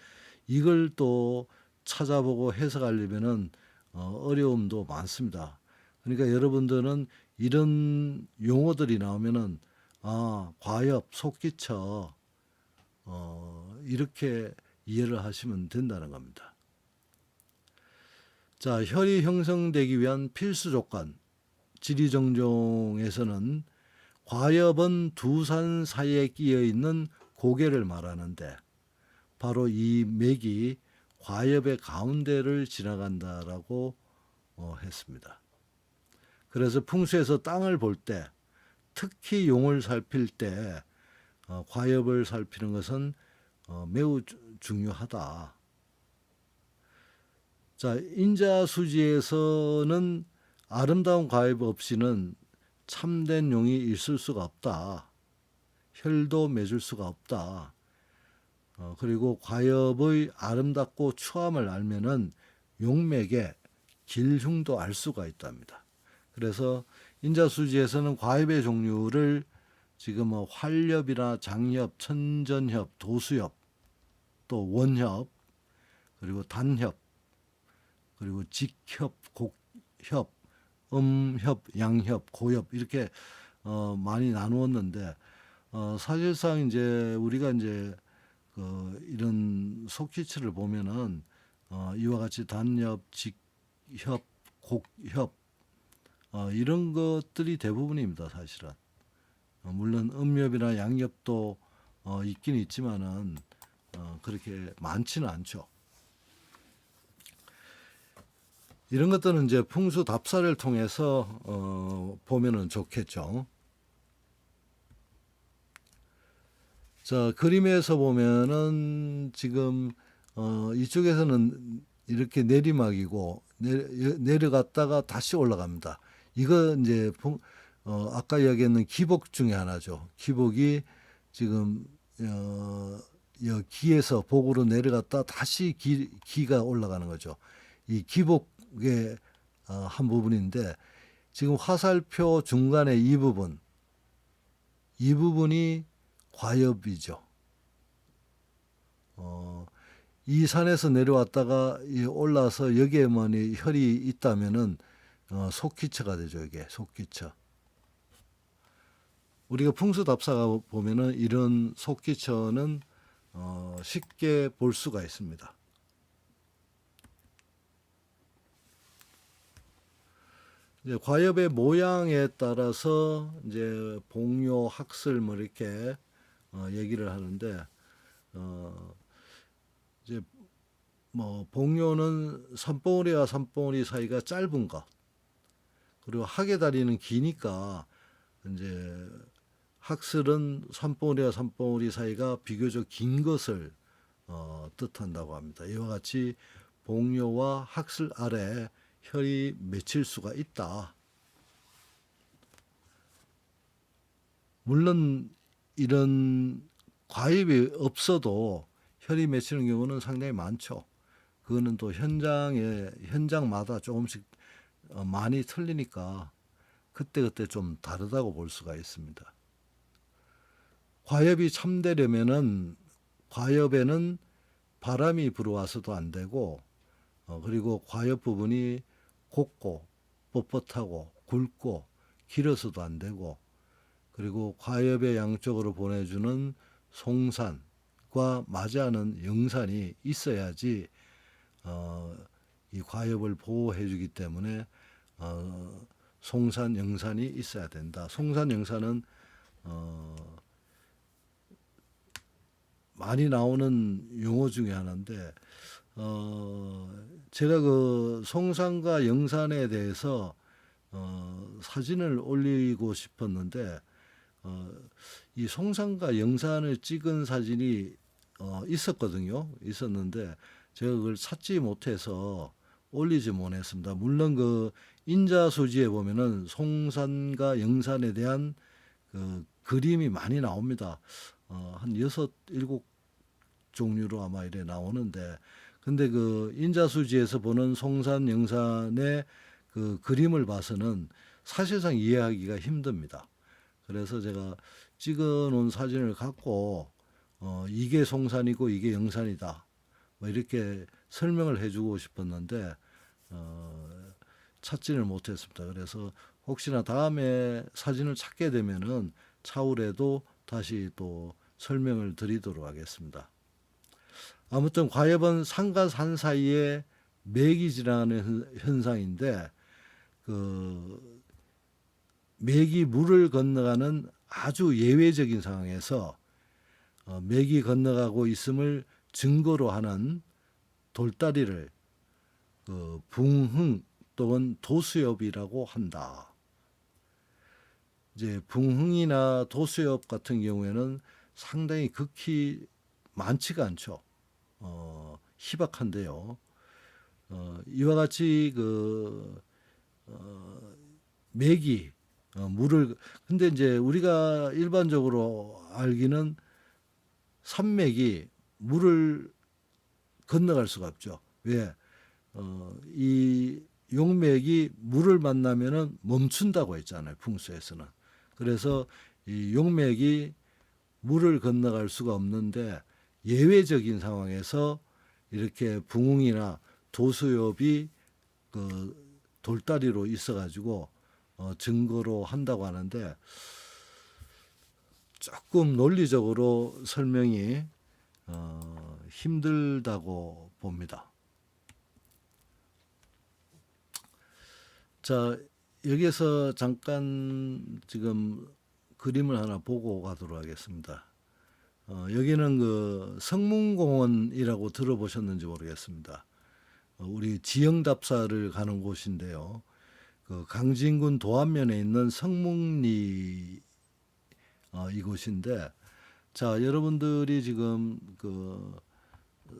이걸 또 찾아보고 해석하려면은 어려움도 많습니다. 그러니까 여러분들은 이런 용어들이 나오면은 과엽, 속기처 이렇게 이해를 하시면 된다는 겁니다. 자, 혈이 형성되기 위한 필수 조건 지리정종에서는 과엽은 두 산 사이에 끼어 있는 고개를 말하는데 바로 이 맥이 과엽의 가운데를 지나간다라고 했습니다. 그래서 풍수에서 땅을 볼 때 특히 용을 살필 때 과엽을 살피는 것은 매우 중요하다. 자, 인자수지에서는 아름다운 과엽 없이는 참된 용이 있을 수가 없다. 혈도 맺을 수가 없다. 그리고 과엽의 아름답고 추함을 알면은 용맥의 길흉도 알 수가 있답니다. 그래서 인자수지에서는 과엽의 종류를 지금 활엽이나 장엽, 천전엽, 도수엽, 또 원엽, 그리고 단엽, 그리고 직협, 곡협, 음협, 양협, 고협 이렇게 많이 나누었는데 사실상 이제 우리가 이제 이런 속기체를 보면은 이와 같이 단협, 직협, 곡협 이런 것들이 대부분입니다. 사실은 물론 음협이나 양협도 있긴 있지만은 그렇게 많지는 않죠. 이런 것들은 이제 풍수 답사를 통해서 보면은 좋겠죠. 자, 그림에서 보면은 지금 이쪽에서는 이렇게 내리막이고 내려갔다가 다시 올라갑니다. 이거 이제 아까 이야기했는 기복 중에 하나죠. 기복이 지금 기에서 복으로 내려갔다 다시 기가 올라가는 거죠. 이 기복의 한 부분인데 지금 화살표 중간에 이 부분이 과엽이죠. 이 산에서 내려왔다가 올라서 여기에만 혈이 있다면은 속기처가 되죠. 이게 속기처. 우리가 풍수답사가 보면은 이런 속기처는 쉽게 볼 수가 있습니다. 이제 과엽의 모양에 따라서 이제 봉요, 학슬 뭐 이렇게 얘기를 하는데 이제 뭐 봉요는 산봉우리와 산봉우리 사이가 짧은 것, 그리고 학의 다리는 기니까 이제 학슬은 산봉우리와 산봉우리 사이가 비교적 긴 것을 뜻한다고 합니다. 이와 같이 봉요와 학슬 아래 혈이 맺힐 수가 있다. 물론 이런 과입이 없어도 혈이 맺히는 경우는 상당히 많죠. 그거는 또 현장마다 조금씩 많이 틀리니까 그때그때 좀 다르다고 볼 수가 있습니다. 과엽이 참되려면은 과엽에는 바람이 불어와서도 안 되고 그리고 과엽 부분이 곱고 뻣뻣하고 굵고 길어서도 안 되고 그리고 과엽의 양쪽으로 보내주는 송산과 맞이하는 영산이 있어야지 이 과엽을 보호해 주기 때문에 송산, 영산이 있어야 된다. 송산, 영산은 많이 나오는 용어 중에 하나인데 제가 그 송산과 영산에 대해서 사진을 올리고 싶었는데 이 송산과 영산을 찍은 사진이 있었거든요. 있었는데 제가 그걸 찾지 못해서 올리지 못했습니다. 물론 그 인자수지에 보면은 송산과 영산에 대한 그 그림이 많이 나옵니다. 한 6, 7 종류로 아마 이래 나오는데 근데 그 인자수지에서 보는 송산, 영산의 그 그림을 봐서는 사실상 이해하기가 힘듭니다. 그래서 제가 찍어 놓은 사진을 갖고 이게 송산이고 이게 영산이다. 뭐 이렇게 설명을 해주고 싶었는데 찾지를 못했습니다. 그래서 혹시나 다음에 사진을 찾게 되면은 차후에도 다시 또 설명을 드리도록 하겠습니다. 아무튼 과엽은 산과 산 사이에 맥이 지나가는 현상인데 그 맥이 물을 건너가는 아주 예외적인 상황에서 맥이 건너가고 있음을 증거로 하는 돌다리를 그 붕흥 또는 도수엽이라고 한다. 이제 붕흥이나 도수엽 같은 경우에는 상당히 극히 많지가 않죠. 희박한데요. 이와 같이 그 맥이 물을 근데 이제 우리가 일반적으로 알기는 산맥이 물을 건너갈 수가 없죠. 왜? 이 용맥이 물을 만나면은 멈춘다고 했잖아요. 풍수에서는. 그래서 이 용맥이 물을 건너갈 수가 없는데 예외적인 상황에서 이렇게 붕흥이나 도수엽이 그 돌다리로 있어가지고 증거로 한다고 하는데 조금 논리적으로 설명이 힘들다고 봅니다. 자, 여기서 잠깐 지금 그림을 하나 보고 가도록 하겠습니다. 여기는 그 성문공원이라고 들어보셨는지 모르겠습니다. 우리 지형답사를 가는 곳인데요. 그 강진군 도안면에 있는 성문리 이곳인데, 자 여러분들이 지금 그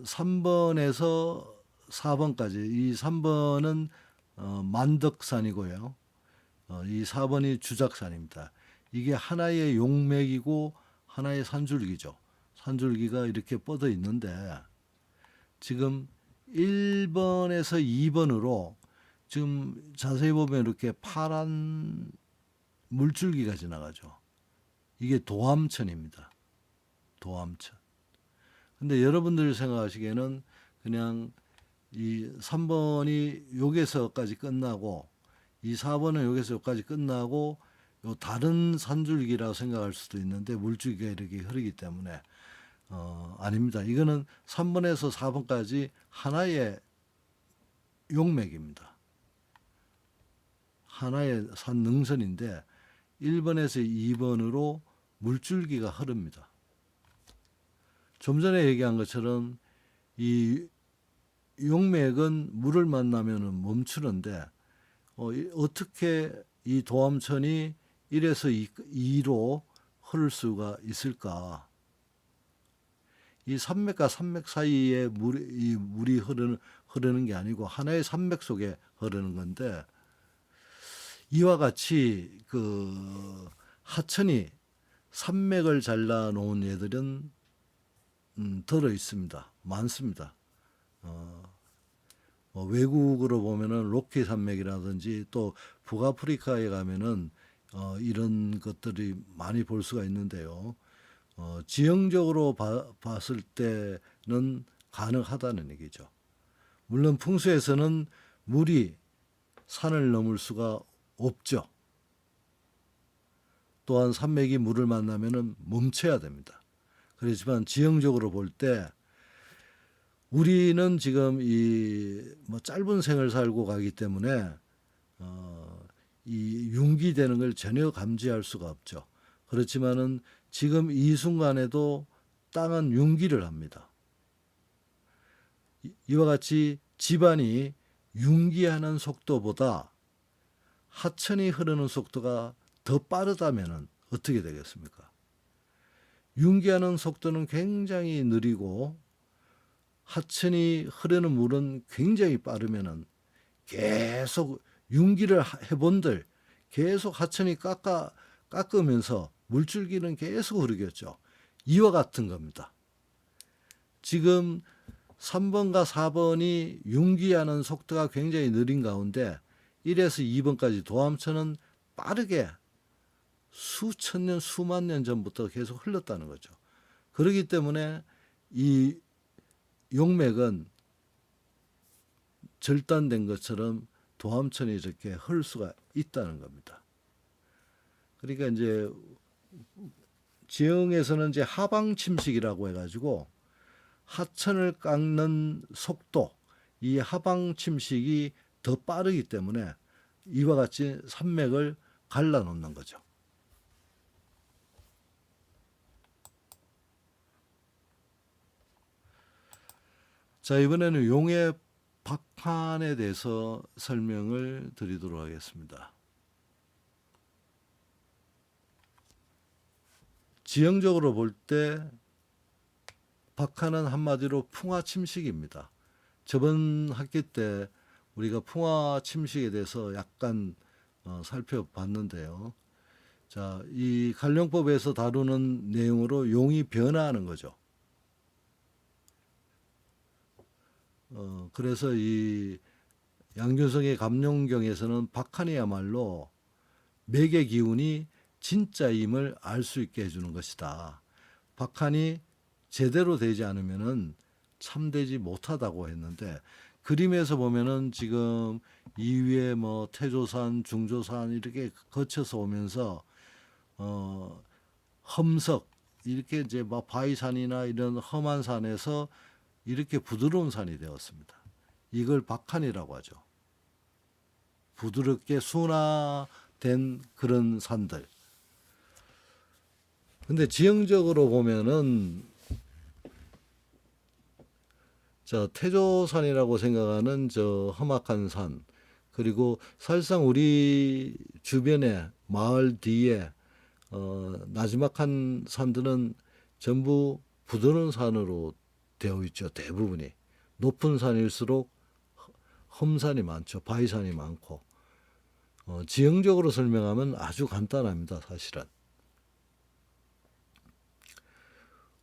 3번에서 4번까지 이 3번은 만덕산이고요. 이 4번이 주작산입니다. 이게 하나의 용맥이고 하나의 산줄기죠. 산줄기가 이렇게 뻗어 있는데 지금 1번에서 2번으로 지금 자세히 보면 이렇게 파란 물줄기가 지나가죠. 이게 도암천입니다. 도암천. 근데 여러분들이 생각하시기에는 그냥 이 3번이 여기서까지 끝나고 이 4번은 여기서 여기까지 끝나고 요 다른 산줄기라고 생각할 수도 있는데 물줄기가 이렇게 흐르기 때문에 아닙니다. 이거는 3번에서 4번까지 하나의 용맥입니다. 하나의 산 능선인데 1번에서 2번으로 물줄기가 흐릅니다. 좀 전에 얘기한 것처럼 이 용맥은 물을 만나면 멈추는데 어떻게 이 도암천이 1에서 2로 흐를 수가 있을까? 이 산맥과 산맥 사이에 물이 흐르는 게 아니고 하나의 산맥 속에 흐르는 건데 이와 같이 그 하천이 산맥을 잘라 놓은 예들은 들어 있습니다. 많습니다. 외국으로 보면은 로키 산맥이라든지 또 북아프리카에 가면은 이런 것들이 많이 볼 수가 있는데요. 지형적으로 봤을 때는 가능하다는 얘기죠. 물론 풍수에서는 물이 산을 넘을 수가 없죠. 또한 산맥이 물을 만나면은 멈춰야 됩니다. 그렇지만 지형적으로 볼 때 우리는 지금 이 뭐 짧은 생을 살고 가기 때문에 이 융기되는 걸 전혀 감지할 수가 없죠. 그렇지만은 지금 이 순간에도 땅은 융기를 합니다. 이와 같이 집안이 융기하는 속도보다 하천이 흐르는 속도가 더 빠르다면 어떻게 되겠습니까? 융기하는 속도는 굉장히 느리고 하천이 흐르는 물은 굉장히 빠르면은 계속 융기를 해본들 계속 하천이 깎으면서 물줄기는 계속 흐르겠죠. 이와 같은 겁니다. 지금 3번과 4번이 융기하는 속도가 굉장히 느린 가운데 1에서 2번까지 도암천은 빠르게 수천 년, 수만 년 전부터 계속 흘렀다는 거죠. 그렇기 때문에 이 용맥은 절단된 것처럼 도암천이 이렇게 흐를 수가 있다는 겁니다. 그러니까 이제 지형에서는 이제 하방 침식이라고 해가지고 하천을 깎는 속도, 이 하방 침식이 더 빠르기 때문에 이와 같이 산맥을 갈라놓는 거죠. 자, 이번에는 용의 박판에 대해서 설명을 드리도록 하겠습니다. 지형적으로 볼 때 박하는 한마디로 풍화 침식입니다. 저번 학기 때 우리가 풍화 침식에 대해서 약간 살펴봤는데요. 자, 이 간룡법에서 다루는 내용으로 용이 변화하는 거죠. 그래서 이 양균성의 감룡경에서는 박한이야말로 맥의 기운이 진짜임을 알 수 있게 해주는 것이다. 박한이 제대로 되지 않으면은 참되지 못하다고 했는데 그림에서 보면은 지금 이 위에 뭐 태조산, 중조산 이렇게 거쳐서 오면서 험석 이렇게 이제 뭐 바위산이나 이런 험한 산에서 이렇게 부드러운 산이 되었습니다. 이걸 박한이라고 하죠. 부드럽게 순화된 그런 산들. 근데 지형적으로 보면은 자, 태조산이라고 생각하는 저 험악한 산, 그리고 사실상 우리 주변에 마을 뒤에 나지막한 산들은 전부 부드러운 산으로 되어 있죠. 대부분이 높은 산일수록 험산이 많죠. 바위산이 많고 지형적으로 설명하면 아주 간단합니다. 사실은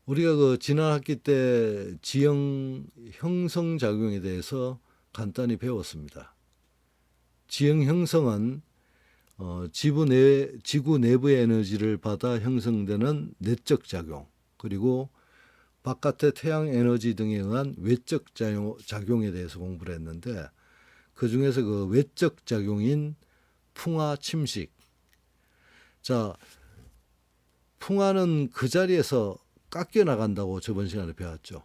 우리가 그 지난 학기 때 지형 형성 작용에 대해서 간단히 배웠습니다. 지형 형성은 지구 내부의 에너지를 받아 형성되는 내적 작용, 그리고 바깥의 태양 에너지 등에 의한 외적 작용에 대해서 공부를 했는데 그 중에서 그 외적 작용인 풍화 침식. 자, 풍화는 그 자리에서 깎여 나간다고 저번 시간에 배웠죠.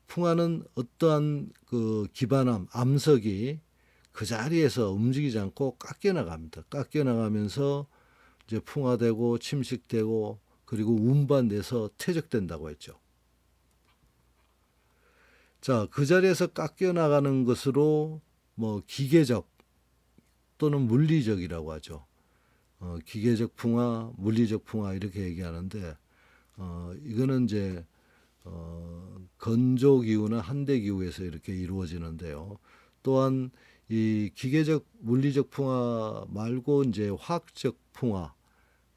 풍화는 어떠한 그 기반함, 암석이 그 자리에서 움직이지 않고 깎여 나갑니다. 깎여 나가면서 이제 풍화되고 침식되고 그리고 운반돼서 퇴적된다고 했죠. 자, 그 자리에서 깎여 나가는 것으로 뭐 기계적 또는 물리적이라고 하죠. 기계적 풍화, 물리적 풍화 이렇게 얘기하는데 이거는 이제 건조 기후나 한대 기후에서 이렇게 이루어지는데요. 또한 이 기계적 물리적 풍화 말고 이제 화학적 풍화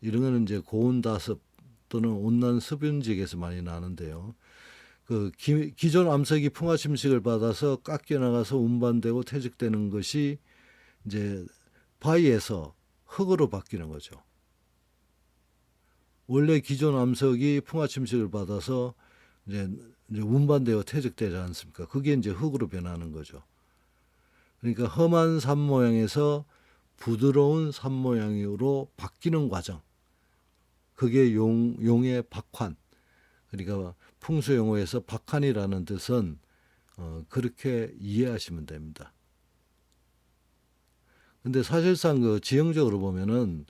이런 거는 이제 고온 다습 또는 온난 습윤지역에서 많이 나는데요. 기존 암석이 풍화 침식을 받아서 깎여 나가서 운반되고 퇴적되는 것이 이제 바위에서 흙으로 바뀌는 거죠. 원래 기존 암석이 풍화 침식을 받아서 이제 운반되어 퇴적되지 않습니까? 그게 이제 흙으로 변하는 거죠. 그러니까 험한 산 모양에서 부드러운 산 모양으로 바뀌는 과정. 그게 용의 박환. 그러니까 풍수 용어에서 박환이라는 뜻은 그렇게 이해하시면 됩니다. 근데 사실상 그 지형적으로 보면은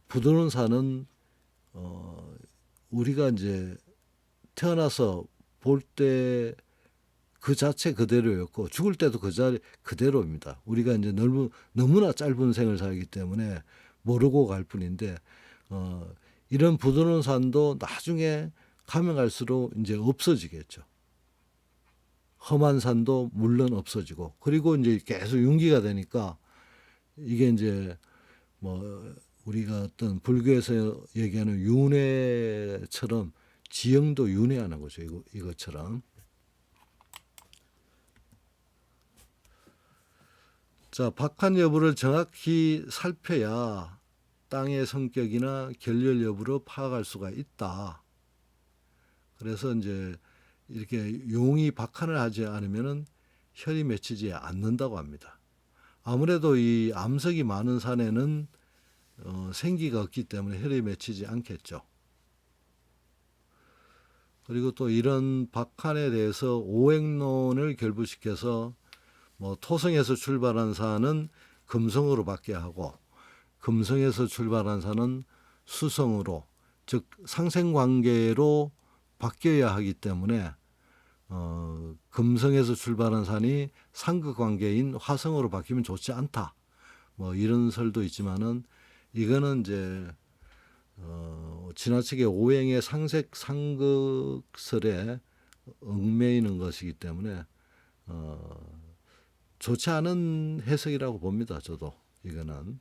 부드러운 산은 우리가 이제 태어나서 볼 때 그 자체 그대로였고 죽을 때도 그 자리 그대로입니다. 우리가 이제 너무나 짧은 생을 살기 때문에 모르고 갈 뿐인데 이런 부드러운 산도 나중에 가면 갈수록 이제 없어지겠죠. 험한 산도 물론 없어지고 그리고 이제 계속 융기가 되니까 이게 이제 뭐 우리가 어떤 불교에서 얘기하는 윤회처럼 지형도 윤회하는 거죠. 이것처럼. 자, 박한 여부를 정확히 살펴야 땅의 성격이나 결렬 여부를 파악할 수가 있다. 그래서 이제 이렇게 용이 박한을 하지 않으면은 혈이 맺히지 않는다고 합니다. 아무래도 이 암석이 많은 산에는 생기가 없기 때문에 혈이 맺히지 않겠죠. 그리고 또 이런 박한에 대해서 오행론을 결부시켜서 뭐 토성에서 출발한 산은 금성으로 바뀌게 하고 금성에서 출발한 산은 수성으로 즉 상생관계로 바뀌어야 하기 때문에 금성에서 출발한 산이 상극관계인 화성으로 바뀌면 좋지 않다. 뭐 이런 설도 있지만은 이거는 이제 지나치게 오행의 상극설에 얽매이는 것이기 때문에 좋지 않은 해석이라고 봅니다. 저도 이거는.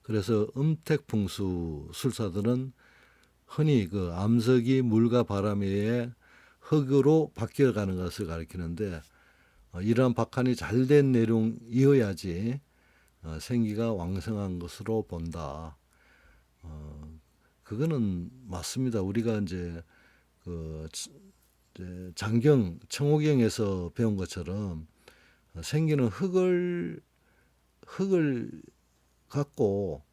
그래서 음택풍수 술사들은 흔히 그 암석이 물과 바람에 의해 흙으로 바뀌어가는 것을 가리키는데 이러한 박한이 잘된 내용이어야지 생기가 왕성한 것으로 본다. 그거는 맞습니다. 우리가 이제 장경 청호경에서 배운 것처럼 생기는 흙을 갖고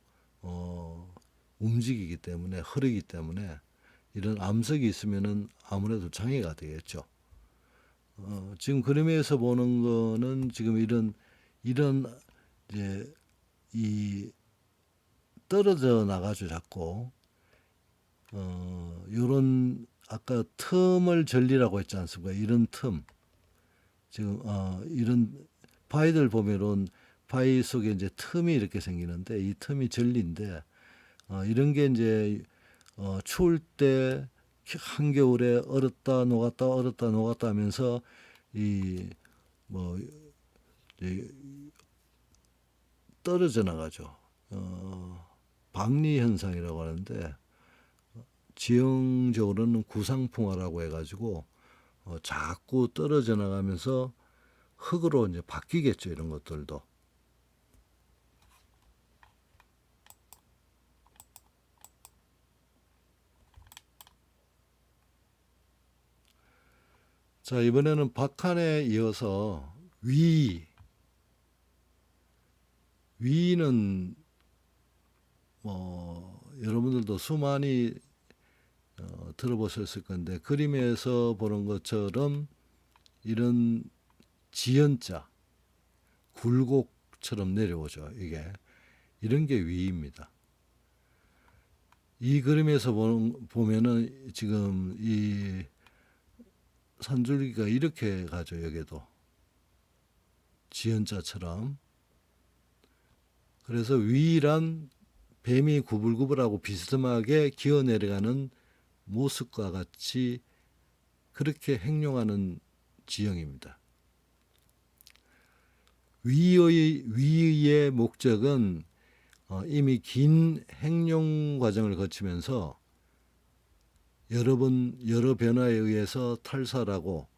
움직이기 때문에 흐르기 때문에 이런 암석이 있으면은 아무래도 장애가 되겠죠. 지금 그림에서 보는 거는 지금 이런 이제 이 떨어져 나가죠 자꾸 요런 아까 틈을 전리라고 했지 않습니까? 이런 틈 지금 이런 바위들 보면은 바위 속에 이제 틈이 이렇게 생기는데 이 틈이 전리인데 이런 게 이제 추울 때 한겨울에 얼었다 녹았다 얼었다 녹았다 하면서 이 뭐 떨어져 나가죠. 박리 현상이라고 하는데 지형적으로는 구상풍화라고 해가지고 자꾸 떨어져 나가면서 흙으로 이제 바뀌겠죠. 이런 것들도. 자, 이번에는 박한에 이어서 위는 여러분들도 수많이 들어보셨을 건데 그림에서 보는 것처럼 이런 지연자 굴곡처럼 내려오죠. 이게 이런 게 위입니다. 이 그림에서 보면은 지금 이 산줄기가 이렇게 가죠. 여기도 지연자처럼. 그래서 위란 뱀이 구불구불하고 비스듬하게 기어 내려가는 모습과 같이 그렇게 행용하는 지형입니다. 위의 목적은 이미 긴 행용 과정을 거치면서 여러 변화에 의해서 탈살하고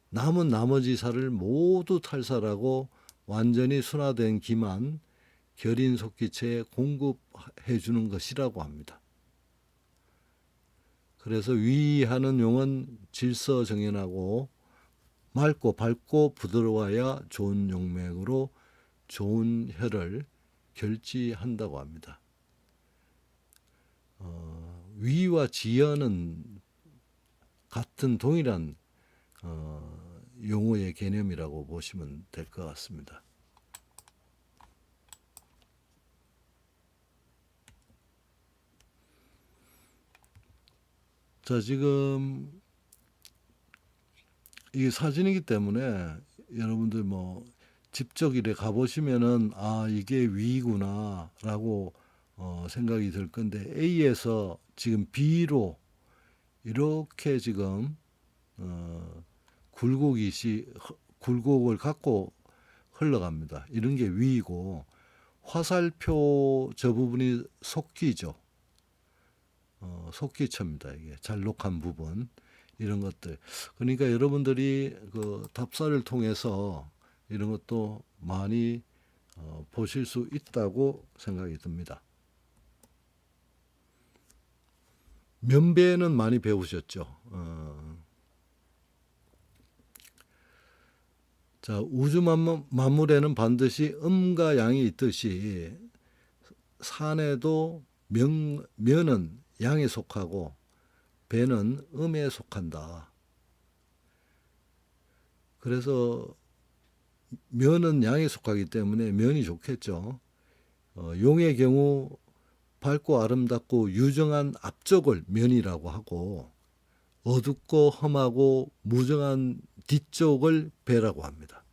남은 나머지 살을 모두 탈살하고 완전히 순화된 기만 결인 속기체에 공급해 주는 것이라고 합니다. 그래서 위하는 용은 질서정연하고 맑고 밝고 부드러워야 좋은 용맥으로 좋은 혈을 결지한다고 합니다. 위와 지연은 같은 동일한 용어의 개념이라고 보시면 될 것 같습니다. 자, 지금 이게 사진이기 때문에 여러분들 뭐 직접 이래 가보시면은 아 이게 위구나라고 생각이 들 건데 A에서 지금 B로 이렇게 지금 굴곡을 갖고 흘러갑니다. 이런 게 위이고 화살표 저 부분이 속기죠. 속기처입니다. 이게 잘록한 부분 이런 것들. 그러니까 여러분들이 그 답사를 통해서 이런 것도 많이 보실 수 있다고 생각이 듭니다. 면배는 많이 배우셨죠. 자, 우주 만물에는 반드시 음과 양이 있듯이 산에도 면은 양에 속하고 배는 음에 속한다. 그래서 면은 양에 속하기 때문에 면이 좋겠죠. 용의 경우 밝고 아름답고 유정한 앞쪽을 면이라고 하고 어둡고 험하고 무정한 뒤쪽을 배라고 합니다.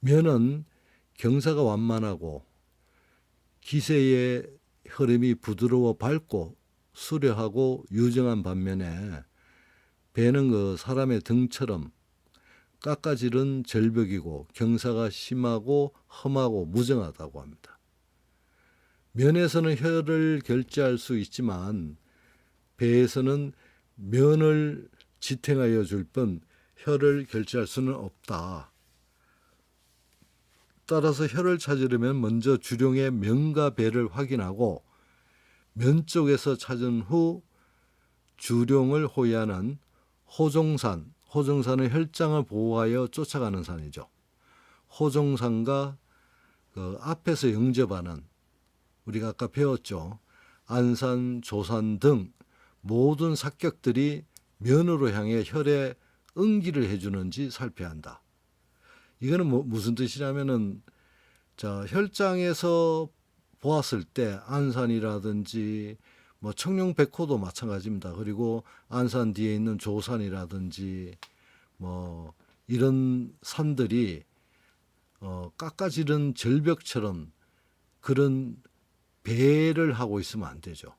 면은 경사가 완만하고 기세의 흐름이 부드러워 밝고 수려하고 유정한 반면에 배는 그 사람의 등처럼 깎아지른 절벽이고 경사가 심하고 험하고 무정하다고 합니다. 면에서는 혈을 결제할 수 있지만 배에서는 면을 지탱하여 줄 뿐 혈을 결제할 수는 없다. 따라서 혈을 찾으려면 먼저 주룡의 면과 배를 확인하고 면 쪽에서 찾은 후 주룡을 호위하는 호종산은 혈장을 보호하여 쫓아가는 산이죠. 호종산과 그 앞에서 영접하는 우리가 아까 배웠죠. 안산, 조산 등 모든 삭격들이 면으로 향해 혈에 응기를 해주는지 살펴야 한다. 이거는 무슨 뜻이냐면은 자 혈장에서 보았을 때 안산이라든지 뭐 청룡백호도 마찬가지입니다. 그리고 안산 뒤에 있는 조산이라든지 뭐 이런 산들이 깎아지른 절벽처럼 그런 배를 하고 있으면 안 되죠.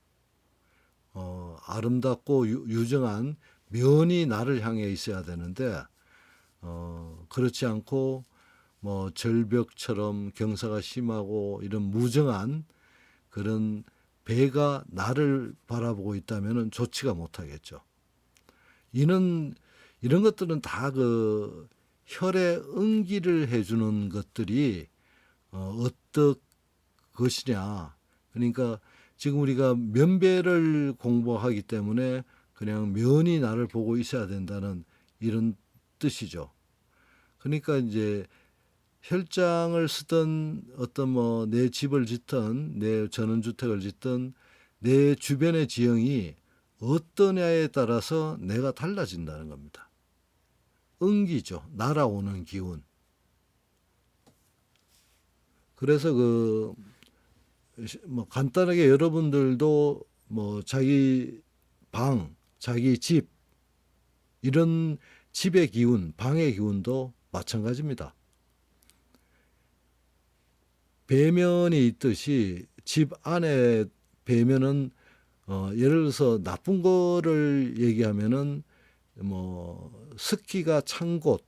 아름답고 유정한 면이 나를 향해 있어야 되는데 그렇지 않고 뭐 절벽처럼 경사가 심하고 이런 무정한 그런 배가 나를 바라보고 있다면 좋지가 못하겠죠. 이런 것들은 다 그 혈에 응기를 해주는 것들이 어떤 것이냐. 그러니까 지금 우리가 면배를 공부하기 때문에 그냥 면이 나를 보고 있어야 된다는 이런 뜻이죠. 그러니까 이제 혈장을 쓰던 어떤 뭐 내 집을 짓든 내 전원주택을 짓든 내 주변의 지형이 어떠냐에 따라서 내가 달라진다는 겁니다. 응기죠. 날아오는 기운. 그래서 그 뭐 간단하게 여러분들도 뭐 자기 방, 자기 집 이런 집의 기운, 방의 기운도 마찬가지입니다. 배면이 있듯이 집 안에 배면은 예를 들어서 나쁜 거를 얘기하면은 뭐 습기가 찬 곳,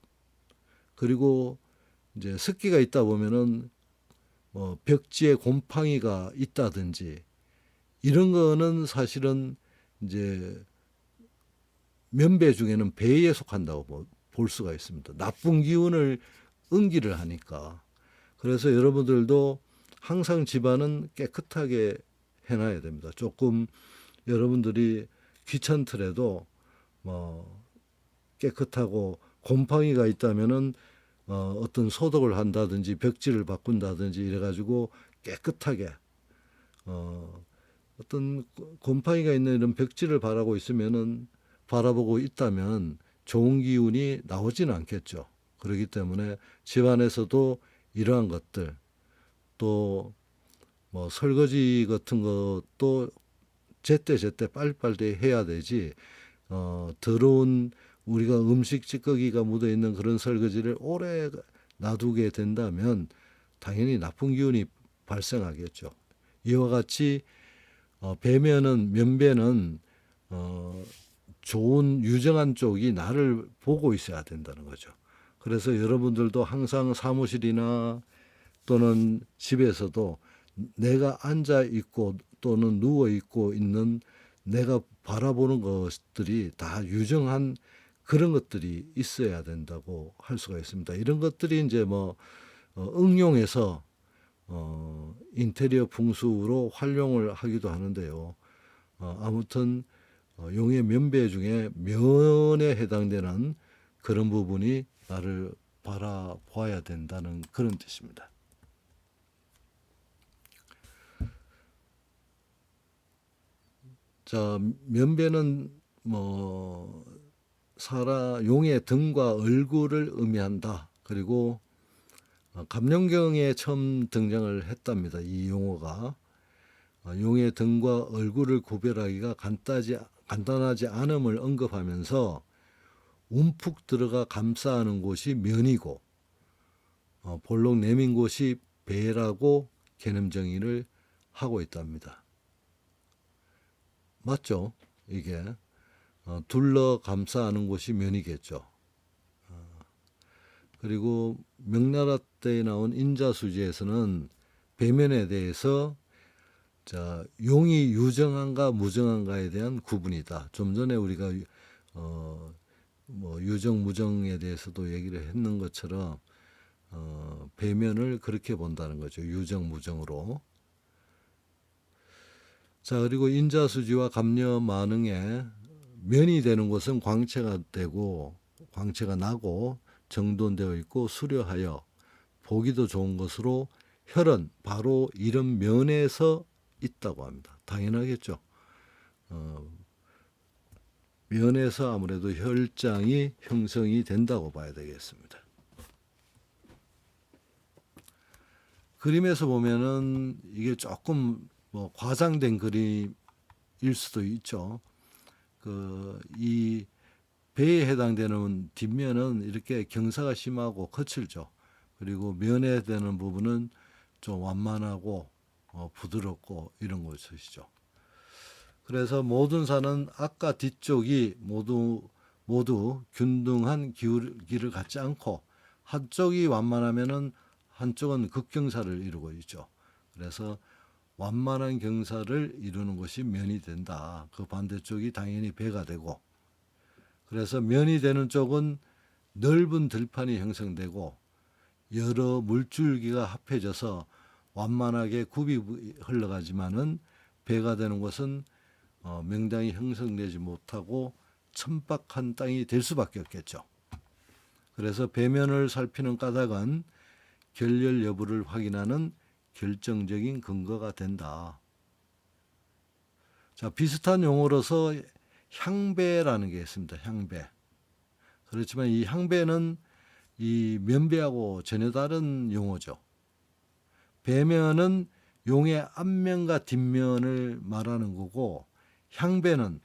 그리고 이제 습기가 있다 보면은 벽지에 곰팡이가 있다든지 이런 거는 사실은 이제 면배 중에는 배에 속한다고 볼 수가 있습니다. 나쁜 기운을 응기를 하니까. 그래서 여러분들도 항상 집안은 깨끗하게 해놔야 됩니다. 조금 여러분들이 귀찮더라도 뭐 깨끗하고 곰팡이가 있다면은 어떤 소독을 한다든지 벽지를 바꾼다든지 이래가지고 깨끗하게 어떤 곰팡이가 있는 이런 벽지를 바라고 있으면은 바라보고 있다면 좋은 기운이 나오지는 않겠죠. 그렇기 때문에 집안에서도 이러한 것들 또 뭐 설거지 같은 것도 제때제때 빨리빨리 해야 되지 더러운 우리가 음식 찌꺼기가 묻어 있는 그런 설거지를 오래 놔두게 된다면 당연히 나쁜 기운이 발생하겠죠. 이와 같이 배면은 면배는 좋은 유정한 쪽이 나를 보고 있어야 된다는 거죠. 그래서 여러분들도 항상 사무실이나 또는 집에서도 내가 앉아 있고 또는 누워 있고 있는 내가 바라보는 것들이 다 유정한 그런 것들이 있어야 된다고 할 수가 있습니다. 이런 것들이 이제 뭐 응용해서 인테리어 풍수로 활용을 하기도 하는데요. 아무튼 용의 면배 중에 면에 해당되는 그런 부분이 나를 바라보아야 된다는 그런 뜻입니다. 자, 면배는 뭐 용의 등과 얼굴을 의미한다. 그리고 감룡경에 처음 등장을 했답니다. 이 용어가 용의 등과 얼굴을 구별하기가 간단하지 않음을 언급하면서 움푹 들어가 감싸는 곳이 면이고 볼록 내민 곳이 배라고 개념 정의를 하고 있답니다. 맞죠? 이게 둘러 감싸는 곳이 면이겠죠. 그리고 명나라 때에 나온 인자수지에서는 배면에 대해서 자, 용이 유정한가 무정한가에 대한 구분이다. 좀 전에 우리가 뭐 유정 무정에 대해서도 얘기를 했는 것처럼 배면을 그렇게 본다는 거죠. 유정 무정으로. 자, 그리고 인자수지와 감려만응에 면이 되는 곳은 광채가 되고 광채가 나고 정돈되어 있고 수려하여 보기도 좋은 것으로 혈은 바로 이런 면에서 있다고 합니다. 당연하겠죠. 면에서 아무래도 혈장이 형성이 된다고 봐야 되겠습니다. 그림에서 보면은 이게 조금 뭐 과장된 그림일 수도 있죠. 이 배에 해당되는 뒷면은 이렇게 경사가 심하고 거칠죠. 그리고 면에 해당되는 부분은 좀 완만하고 부드럽고 이런 것이죠. 그래서 모든 산은 앞과 뒤쪽이 모두 균등한 기울기를 갖지 않고 한쪽이 완만하면은 한쪽은 극경사를 이루고 있죠. 그래서 완만한 경사를 이루는 것이 면이 된다. 그 반대쪽이 당연히 배가 되고 그래서 면이 되는 쪽은 넓은 들판이 형성되고 여러 물줄기가 합해져서 완만하게 굽이 흘러가지만은 배가 되는 곳은 명당이 형성되지 못하고 천박한 땅이 될 수밖에 없겠죠. 그래서 배면을 살피는 까닭은 결렬 여부를 확인하는 결정적인 근거가 된다. 자, 비슷한 용어로서 향배라는 게 있습니다. 향배. 그렇지만 이 향배는 이 면배하고 전혀 다른 용어죠. 배면은 용의 앞면과 뒷면을 말하는 거고 향배는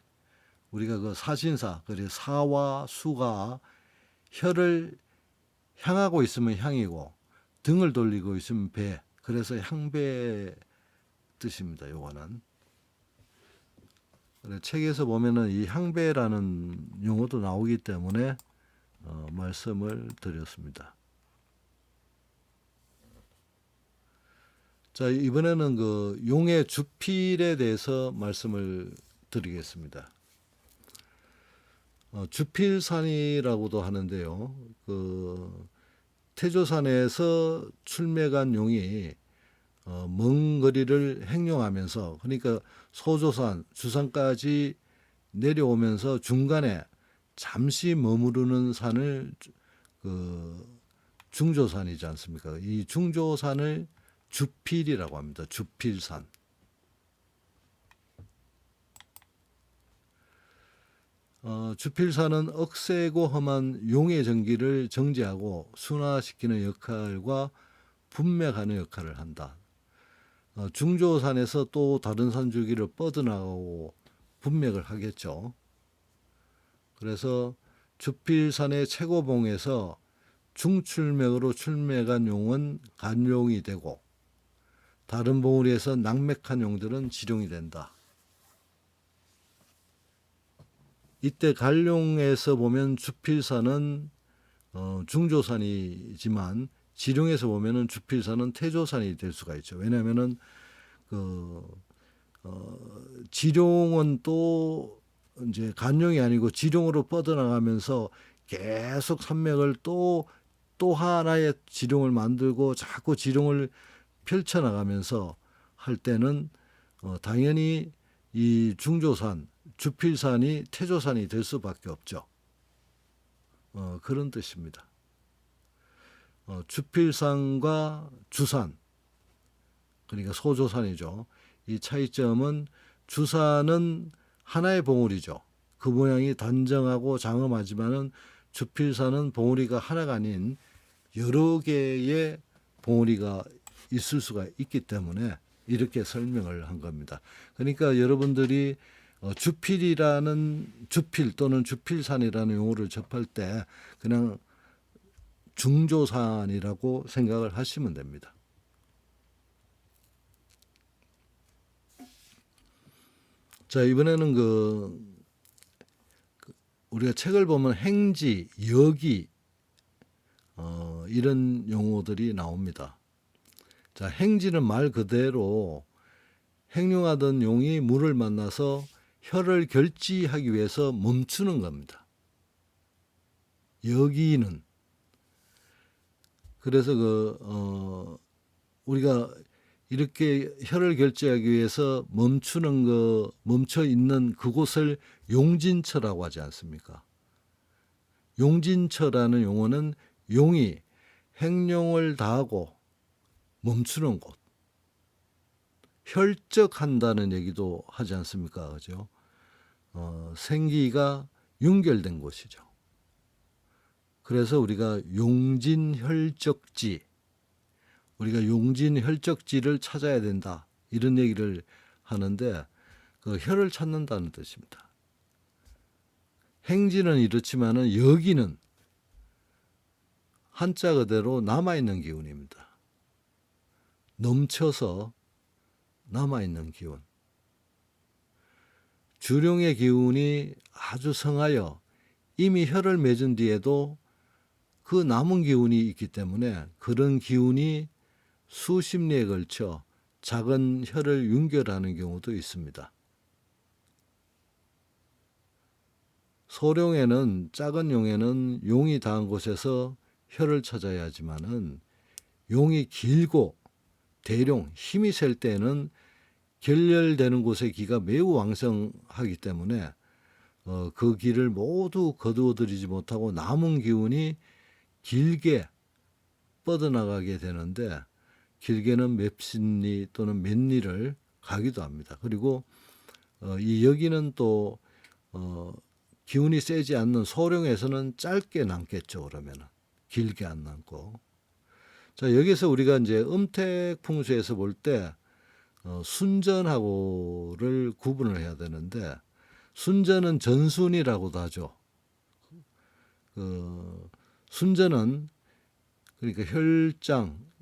우리가 그 사신사, 그래 사와 수가 혀를 향하고 있으면 향이고 등을 돌리고 있으면 배. 그래서 향배 뜻입니다. 요거는. 책에서 보면은 이 향배라는 용어도 나오기 때문에 말씀을 드렸습니다. 자, 이번에는 그 용의 주필에 대해서 말씀을 드리겠습니다. 주필산이라고도 하는데요. 그 태조산에서 출매간 용이 먼 거리를 행용하면서, 그러니까 소조산, 주산까지 내려오면서 중간에 잠시 머무르는 산을 그 중조산이지 않습니까? 이 중조산을 주필이라고 합니다. 주필산. 주필산은 억세고 험한 용의 전기를 정지하고 순화시키는 역할과 분맥하는 역할을 한다. 중조산에서 또 다른 산줄기를 뻗어나가고 분맥을 하겠죠. 그래서 주필산의 최고봉에서 중출맥으로 출맥한 용은 간용이 되고 다른 봉우리에서 낙맥한 용들은 지룡이 된다. 이때 간룡에서 보면 주필산은 중조산이지만 지룡에서 보면은 주필산은 태조산이 될 수가 있죠. 왜냐하면은 지룡은 또 이제 간룡이 아니고 지룡으로 뻗어나가면서 계속 산맥을 또 하나의 지룡을 만들고 자꾸 지룡을 펼쳐나가면서 할 때는 당연히 이 중조산, 주필산이 태조산이 될 수밖에 없죠. 그런 뜻입니다. 주필산과 주산, 그러니까 소조산이죠. 이 차이점은 주산은 하나의 봉우리죠. 그 모양이 단정하고 장엄하지만은 주필산은 봉우리가 하나가 아닌 여러 개의 봉우리가 있을 수가 있기 때문에 이렇게 설명을 한 겁니다. 그러니까 여러분들이 주필이라는 주필 또는 주필산이라는 용어를 접할 때 그냥 중조산이라고 생각을 하시면 됩니다. 자, 이번에는 우리가 책을 보면 행지, 여기 이런 용어들이 나옵니다. 자, 행지는 말 그대로 행용하던 용이 물을 만나서 혀를 결지하기 위해서 멈추는 겁니다. 여기는 그래서 우리가 이렇게 혀를 결지하기 위해서 멈춰 있는 그곳을 용진처라고 하지 않습니까? 용진처라는 용어는 용이 행용을 다하고 멈추는 곳, 혈적한다는 얘기도 하지 않습니까? 그죠? 생기가 윤결된 곳이죠. 그래서 우리가 용진혈적지, 우리가 용진혈적지를 찾아야 된다, 이런 얘기를 하는데 그 혈을 찾는다는 뜻입니다. 행지는 이렇지만은 여기는 한자 그대로 남아있는 기운입니다. 넘쳐서 남아있는 기운. 주룡의 기운이 아주 성하여 이미 혈을 맺은 뒤에도 그 남은 기운이 있기 때문에 그런 기운이 수십 리에 걸쳐 작은 혈을 윤결하는 경우도 있습니다. 소룡에는, 작은 용에는 용이 닿은 곳에서 혈을 찾아야 하지만은 용이 길고 대룡, 힘이 셀 때는 결렬되는 곳의 기가 매우 왕성하기 때문에 그 기를 모두 거두어들이지 못하고 남은 기운이 길게 뻗어나가게 되는데 길게는 몇십리 또는 몇 리를 가기도 합니다. 그리고 이 여기는 또 기운이 세지 않는 소룡에서는 짧게 남겠죠. 그러면은 길게 안 남고. 자, 여기서 우리가 이제 음택 풍수에서 볼 때 순전하고를 구분을 해야 되는데 순전은 전순이라고도 하죠. 순전은 그러니까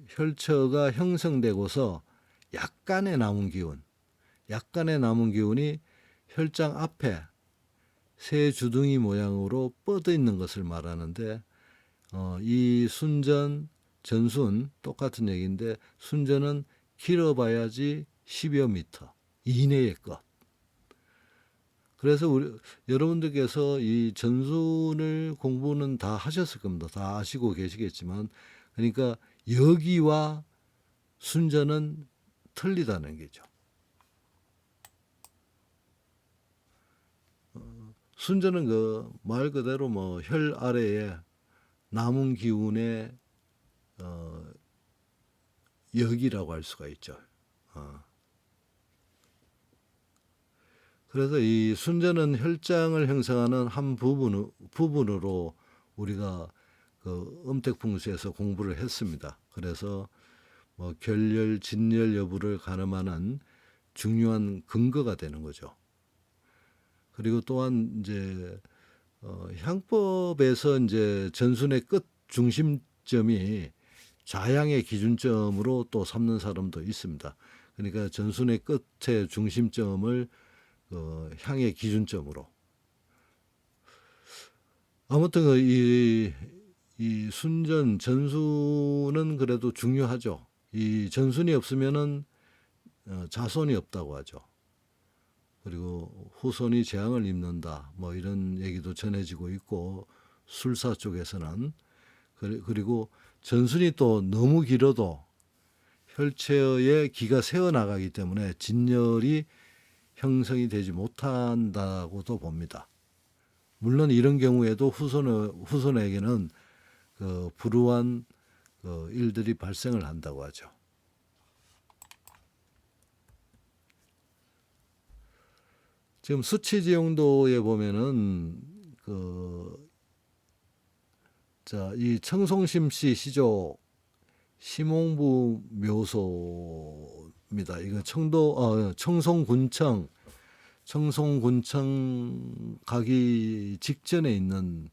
혈처가 형성되고서 약간의 남은 기운이 혈장 앞에 새 주둥이 모양으로 뻗어 있는 것을 말하는데 이 순전, 전순 똑같은 얘기인데 순전은 길어봐야지 10여 미터 이내의 것. 그래서 여러분들께서 이 전순을 공부는 다 하셨을 겁니다. 다 아시고 계시겠지만, 그러니까 여기와 순전은 틀리다는 거죠. 순전은 그 말 그대로 뭐 혈 아래에 남은 기운의 역이라고 할 수가 있죠. 그래서 이 순전은 혈장을 형성하는 한 부분으로 우리가 그 음택풍수에서 공부를 했습니다. 그래서 뭐 결열, 진열 여부를 가늠하는 중요한 근거가 되는 거죠. 그리고 또한 이제 향법에서 이제 전순의 끝 중심점이 좌향의 기준점으로 또 삼는 사람도 있습니다. 그러니까 전순의 끝의 중심점을 향의 기준점으로. 아무튼 이 순전 전순은 그래도 중요하죠. 이 전순이 없으면은 자손이 없다고 하죠. 그리고 후손이 재앙을 입는다. 뭐 이런 얘기도 전해지고 있고, 술사 쪽에서는. 그리고 전순이 또 너무 길어도 혈체의 기가 새어나가기 때문에 진열이 형성이 되지 못한다고도 봅니다. 물론 이런 경우에도 후손에게는 그 불우한 일들이 발생을 한다고 하죠. 지금 수치지용도에 보면은 이 청송심씨 시조 심홍부 묘소입니다. 이거 청송군청 가기 직전에 있는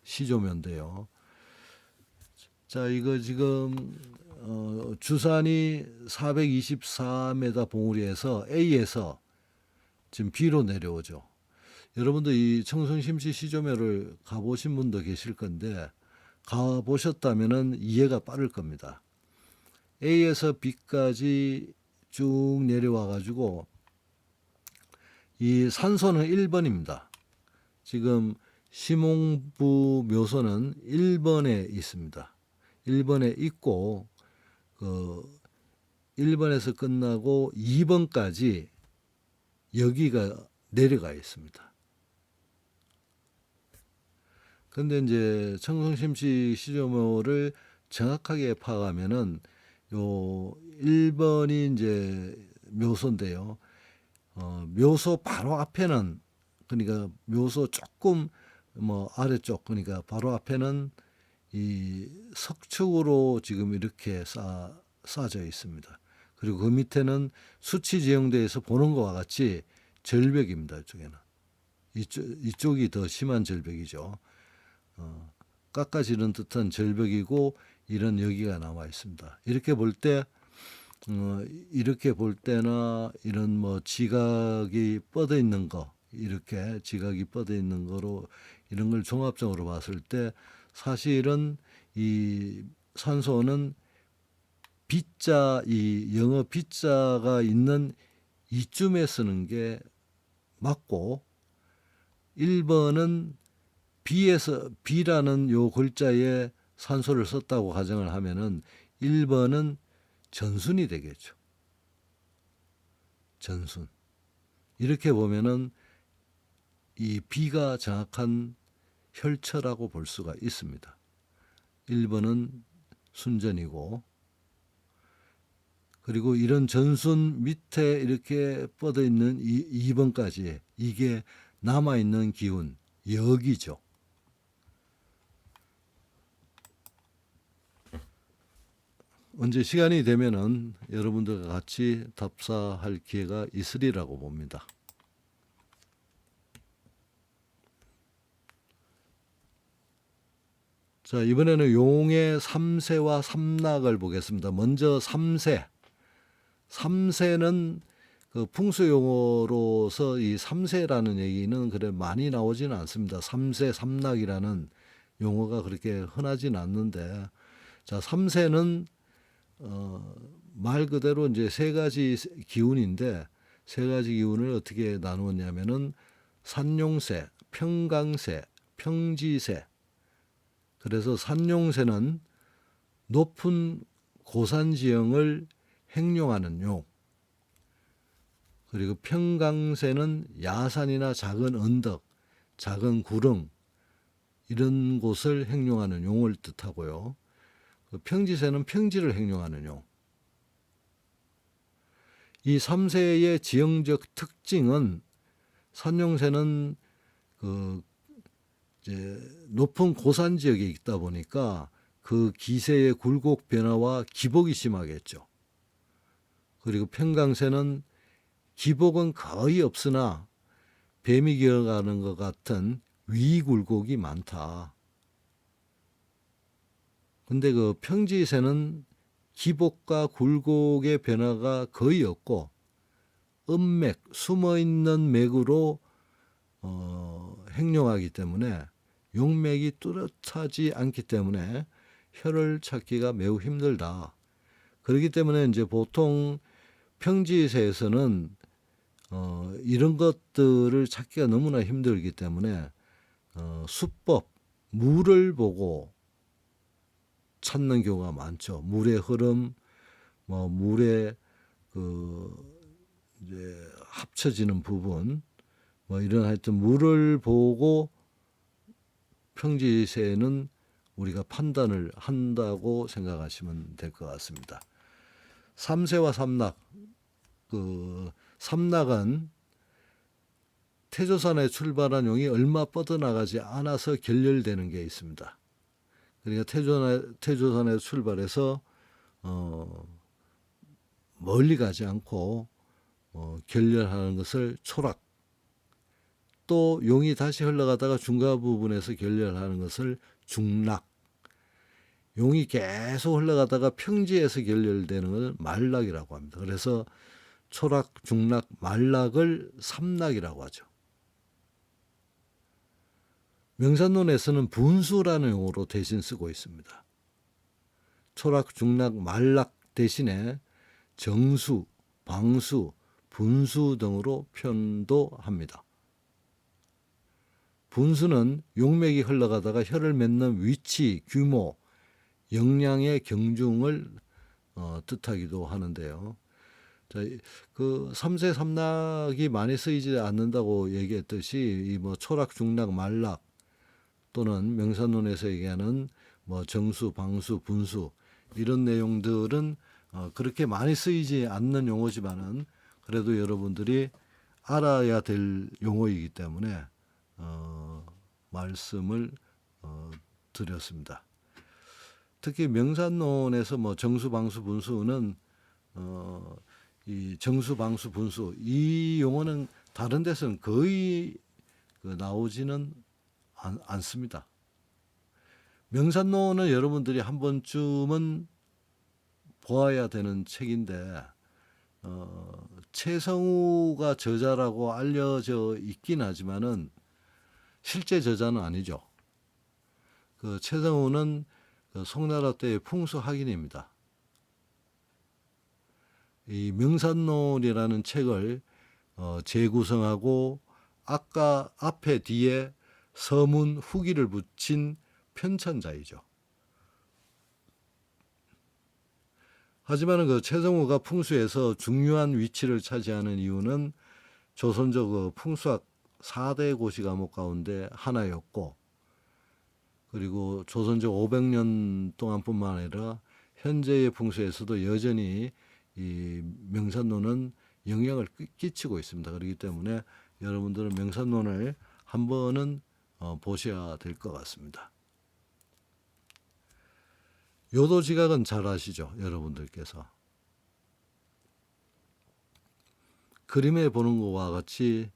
시조묘인데요. 자, 이거 지금 주산이 424m 봉우리에서 A에서 지금 B로 내려오죠. 여러분도 이 청송심씨 시조묘를 가보신 분도 계실 건데, 가보셨다면은 이해가 빠를 겁니다. A에서 B까지 쭉 내려와 가지고 이 산소는 1번입니다. 지금 심홍부 묘소는 1번에 있습니다. 1번에 있고 1번에서 끝나고 2번까지 여기가 내려가 있습니다. 근데 이제 청송심씨 시조묘를 정확하게 파악하면은 요 1번이 이제 묘소인데요. 묘소 바로 앞에는, 그러니까 묘소 조금 뭐 아래쪽, 그러니까 바로 앞에는 이 석축으로 지금 이렇게 쌓아져 있습니다. 그리고 그 밑에는 수치지형대에서 보는 것과 같이 절벽입니다. 이쪽에는. 이쪽이 더 심한 절벽이죠. 깎아지는 듯한 절벽이고, 이런 여기가 남아 있습니다. 이렇게 볼 때나 이런 뭐 지각이 뻗어 있는 거, 이렇게 지각이 뻗어 있는 거로 이런 걸 종합적으로 봤을 때 사실은 이 산소는 B자, 이 영어 B자가 있는 이쯤에 쓰는 게 맞고, 1번은 B라는 요 글자에 산소를 썼다고 가정을 하면은 1번은 전순이 되겠죠. 전순. 이렇게 보면은 이 B가 정확한 혈처라고 볼 수가 있습니다. 1번은 순전이고, 그리고 이런 전순 밑에 이렇게 뻗어 있는 2번까지 이게 남아 있는 기운, 역이죠. 언제 시간이 되면은 여러분들과 같이 답사할 기회가 있으리라고 봅니다. 자, 이번에는 용의 3세와 3낙을 보겠습니다. 먼저 3세. 3세는 그 풍수 용어로서 이 3세라는 얘기는 그래 많이 나오지는 않습니다. 3세 3낙이라는 용어가 그렇게 흔하진 않는데, 자, 3세는 말 그대로 이제 세 가지 기운인데 세 가지 기운을 어떻게 나누었냐면은 산용세, 평강세, 평지세. 그래서 산용세는 높은 고산 지형을 행용하는 용. 그리고 평강세는 야산이나 작은 언덕, 작은 구릉 이런 곳을 행용하는 용을 뜻하고요. 그 평지세는 평지를 행용하는 용. 이 3세의 지형적 특징은 산용세는 그 이제 높은 고산 지역에 있다 보니까 그 기세의 굴곡 변화와 기복이 심하겠죠. 그리고 평강세는 기복은 거의 없으나 뱀이 기어가는 것 같은 위굴곡이 많다. 근데 그 평지세는 기복과 굴곡의 변화가 거의 없고 음맥, 숨어있는 맥으로 행용하기 때문에 용맥이 뚜렷하지 않기 때문에 혀를 찾기가 매우 힘들다. 그렇기 때문에 이제 보통 평지세에서는 이런 것들을 찾기가 너무나 힘들기 때문에 수법, 물을 보고 찾는 경우가 많죠. 물의 흐름, 뭐 물의 그 이제 합쳐지는 부분, 뭐 이런 하여튼 물을 보고 평지세는 우리가 판단을 한다고 생각하시면 될 것 같습니다. 삼세와 삼락, 그 삼락은 태조산에 출발한 용이 얼마 뻗어나가지 않아서 결렬되는 게 있습니다. 그러니까 태조산에 출발해서 멀리 가지 않고 결렬하는 것을 초락, 또 용이 다시 흘러가다가 중간 부분에서 결렬하는 것을 중락, 용이 계속 흘러가다가 평지에서 결렬되는 걸 말락이라고 합니다. 그래서 초락, 중락, 말락을 삼락이라고 하죠. 명산론에서는 분수라는 용어로 대신 쓰고 있습니다. 초락, 중락, 말락 대신에 정수, 방수, 분수 등으로 표현도 합니다. 분수는 용맥이 흘러가다가 혀를 맺는 위치, 규모, 역량의 경중을 뜻하기도 하는데요. 자, 그 삼세 삼락이 많이 쓰이지 않는다고 얘기했듯이 이 뭐 초락, 중락, 말락 또는 명산론에서 얘기하는 뭐 정수, 방수, 분수 이런 내용들은 그렇게 많이 쓰이지 않는 용어지만은 그래도 여러분들이 알아야 될 용어이기 때문에 말씀을 드렸습니다. 특히 명산론에서 뭐 정수, 방수, 분수는 이 정수, 방수, 분수 이 용어는 다른 데서는 거의 나오지는 않습니다. 명산론은 여러분들이 한 번쯤은 보아야 되는 책인데 최성우가 저자라고 알려져 있긴 하지만은 실제 저자는 아니죠. 그 최성우는 그 송나라 때의 풍수학인입니다. 이 명산론이라는 책을 재구성하고 아까 앞에 뒤에 서문 후기를 붙인 편찬자이죠. 하지만 그 최성우가 풍수에서 중요한 위치를 차지하는 이유는 조선적 그 풍수학 4대 고시 과목 가운데 하나였고, 그리고 조선적 500년 동안뿐만 아니라 현재의 풍수에서도 여전히 이 명산론은 영향을 끼치고 있습니다. 그렇기 때문에 여러분들은 명산론을 한 번은 보셔야 될 것 같습니다. 요도지각은 잘 아시죠, 여러분들께서. 그림에 보는 것과 같이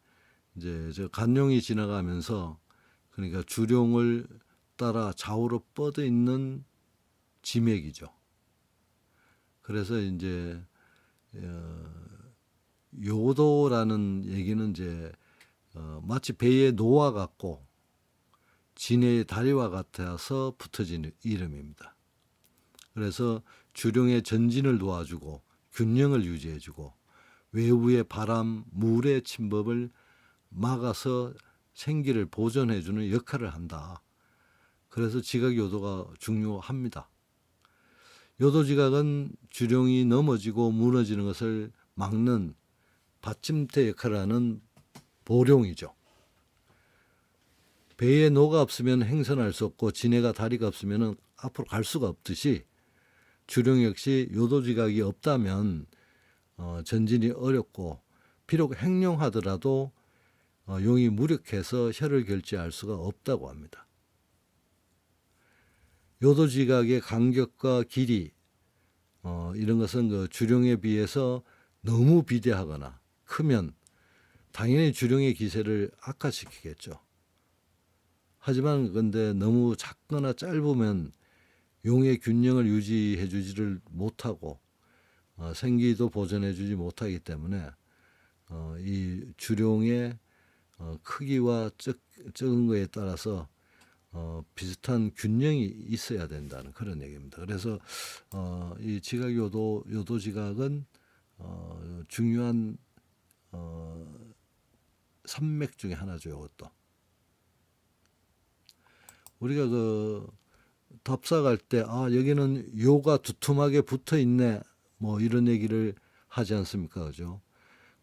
이제 저 간룡이 지나가면서 그러니까 주룡을 따라 좌우로 뻗어 있는 지맥이죠. 그래서 이제 요도라는 얘기는 이제 마치 배의 노와 같고 진해의 다리와 같아서 붙어진 이름입니다. 그래서 주룡의 전진을 도와주고 균형을 유지해주고 외부의 바람, 물의 침범을 막아서 생기를 보존해주는 역할을 한다. 그래서 지각요도가 중요합니다. 요도지각은 주룡이 넘어지고 무너지는 것을 막는 받침대 역할을 하는 보룡이죠. 배에 노가 없으면 행선할 수 없고 지네가 다리가 없으면 앞으로 갈 수가 없듯이 주룡 역시 요도지각이 없다면 전진이 어렵고 비록 행용하더라도 용이 무력해서 혀를 결지할 수가 없다고 합니다. 요도지각의 간격과 길이 이런 것은 그 주룡에 비해서 너무 비대하거나 크면 당연히 주룡의 기세를 악화시키겠죠. 하지만 근데 너무 작거나 짧으면 용의 균형을 유지해 주지를 못하고 생기도 보존해 주지 못하기 때문에 이 주룡의 크기와 적은 거에 따라서 비슷한 균형이 있어야 된다는 그런 얘기입니다. 그래서 이 요도지각은 중요한 산맥 중에 하나죠. 이것도 우리가 그 답사 갈 때 여기는 요가 두툼하게 붙어 있네 뭐 이런 얘기를 하지 않습니까, 그죠?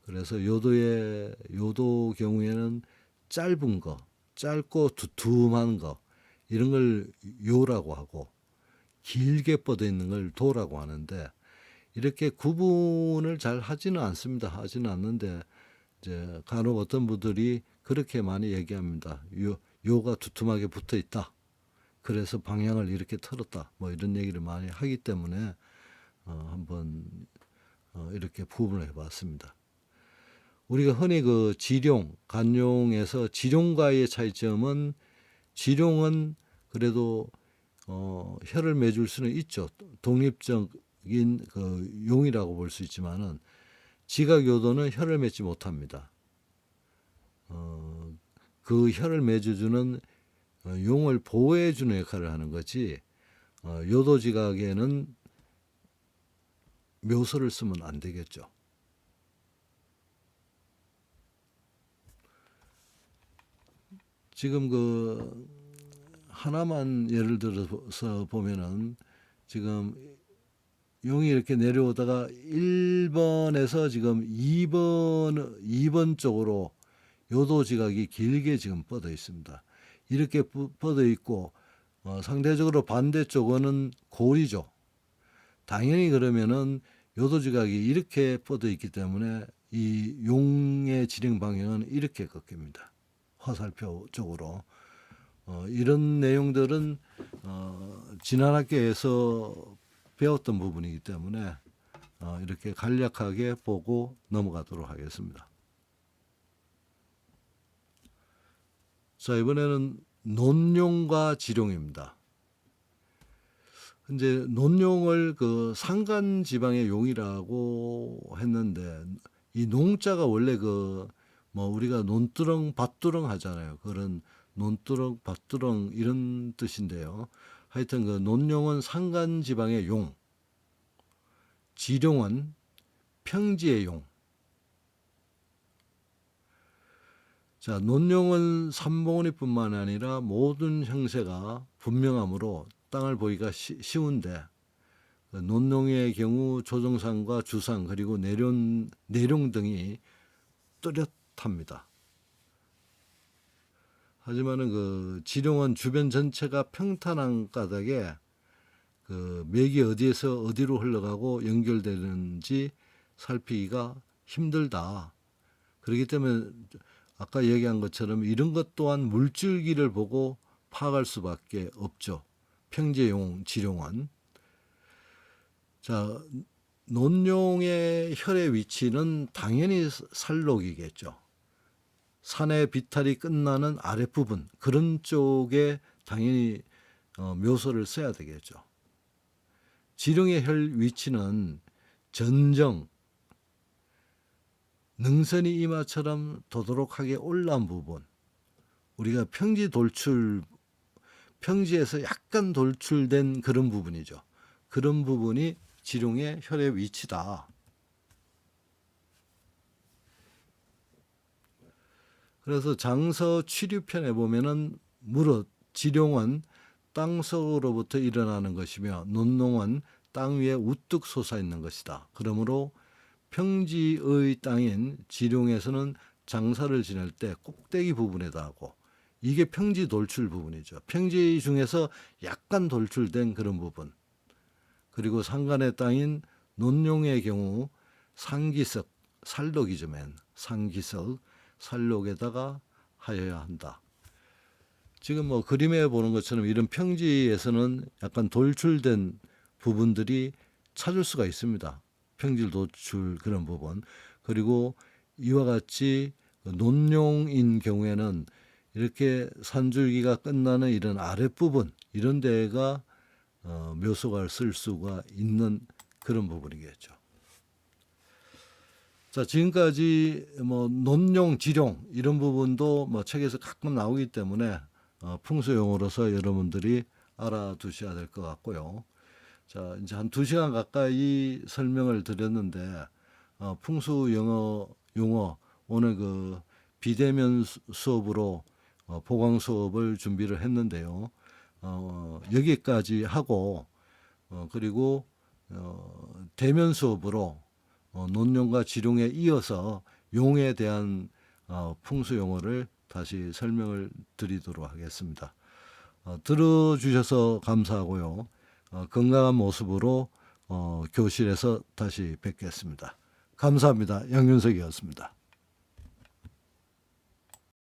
그래서 요도 경우에는 짧은 거, 짧고 두툼한 거 이런 걸 요라고 하고 길게 뻗어 있는 걸 도라고 하는데 이렇게 구분을 잘 하지는 않습니다. 하지는 않는데 이제 간혹 어떤 분들이 그렇게 많이 얘기합니다. 요가 두툼하게 붙어 있다. 그래서 방향을 이렇게 틀었다. 뭐 이런 얘기를 많이 하기 때문에 한번 이렇게 구분을 해봤습니다. 우리가 흔히 그 지룡, 간룡에서 지룡과의 차이점은 지룡은 그래도 혀를 매줄 수는 있죠. 독립적인 그 용이라고 볼 수 있지만은 지각요도는 혀를 맺지 못합니다. 그 혀를 맺어주는 용을 보호해주는 역할을 하는 거지 요도지각에는 묘소를 쓰면 안 되겠죠. 지금 그 하나만 예를 들어서 보면은 지금 용이 이렇게 내려오다가 1번에서 지금 2번 쪽으로 요도지각이 길게 지금 뻗어 있습니다. 이렇게 뻗어 있고 상대적으로 반대쪽은 골이죠. 당연히 그러면은 요도지각이 이렇게 뻗어 있기 때문에 이 용의 진행 방향은 이렇게 꺾입니다. 화살표 쪽으로. 이런 내용들은 지난 학기에서 배웠던 부분이기 때문에 이렇게 간략하게 보고 넘어가도록 하겠습니다. 자, 이번에는 논용과 지룡입니다. 이제 논용을 그 산간 지방의 용이라고 했는데 이 농자가 원래 그 뭐 우리가 논두렁 밭두렁 하잖아요. 그런 논두렁 밭두렁 이런 뜻인데요. 하여튼 그 논용은 산간 지방의 용, 지룡은 평지의 용. 자, 논용은 삼봉우리뿐만 아니라 모든 형세가 분명하므로 땅을 보기가 쉬운데 논용의 경우 조정상과 주상 그리고 내룡 등이 뚜렷합니다. 하지만은 그 지룡은 주변 전체가 평탄한 까닭에 그 맥이 어디에서 어디로 흘러가고 연결되는지 살피기가 힘들다. 그렇기 때문에 아까 얘기한 것처럼 이런 것 또한 물줄기를 보고 파악할 수밖에 없죠. 평지용 지룡은. 자, 논용의 혈의 위치는 당연히 살록이겠죠. 산의 비탈이 끝나는 아랫부분 그런 쪽에 당연히 묘소를 써야 되겠죠. 지룡의 혈 위치는 전정, 능선이 이마처럼 도도록하게 올라온 부분, 우리가 평지에서 약간 돌출된 그런 부분이죠. 그런 부분이 지룡의 혈의 위치다. 그래서 장서 취류편에 보면은 무릇 지룡은 땅속으로부터 일어나는 것이며 논농은 땅 위에 우뚝 솟아 있는 것이다. 그러므로 평지의 땅인 지룡에서는 장사를 지낼 때 꼭대기 부분에다 하고, 이게 평지 돌출 부분이죠. 평지 중에서 약간 돌출된 그런 부분. 그리고 산간의 땅인 논룡의 경우 상기석, 살록이죠. 상기석, 살록에다가 하여야 한다. 지금 뭐 그림에 보는 것처럼 이런 평지에서는 약간 돌출된 부분들이 찾을 수가 있습니다. 평지 돌출 그런 부분. 그리고 이와 같이 논룡인 경우에는 이렇게 산줄기가 끝나는 이런 아랫부분, 이런 데가 묘소가 쓸 수가 있는 그런 부분이겠죠. 자, 지금까지 뭐 논룡, 지룡 이런 부분도 뭐 책에서 가끔 나오기 때문에 풍수 용어로서 여러분들이 알아두셔야 될 것 같고요. 자, 이제 한 2시간 가까이 설명을 드렸는데 풍수 용어 오늘 그 비대면 수업으로 보강 수업을 준비를 했는데요. 여기까지 하고 그리고 대면 수업으로 논룡과 지룡에 이어서 용에 대한 풍수 용어를 다시 설명을 드리도록 하겠습니다. 들어주셔서 감사하고요. 건강한 모습으로 교실에서 다시 뵙겠습니다. 감사합니다. 양윤석이었습니다.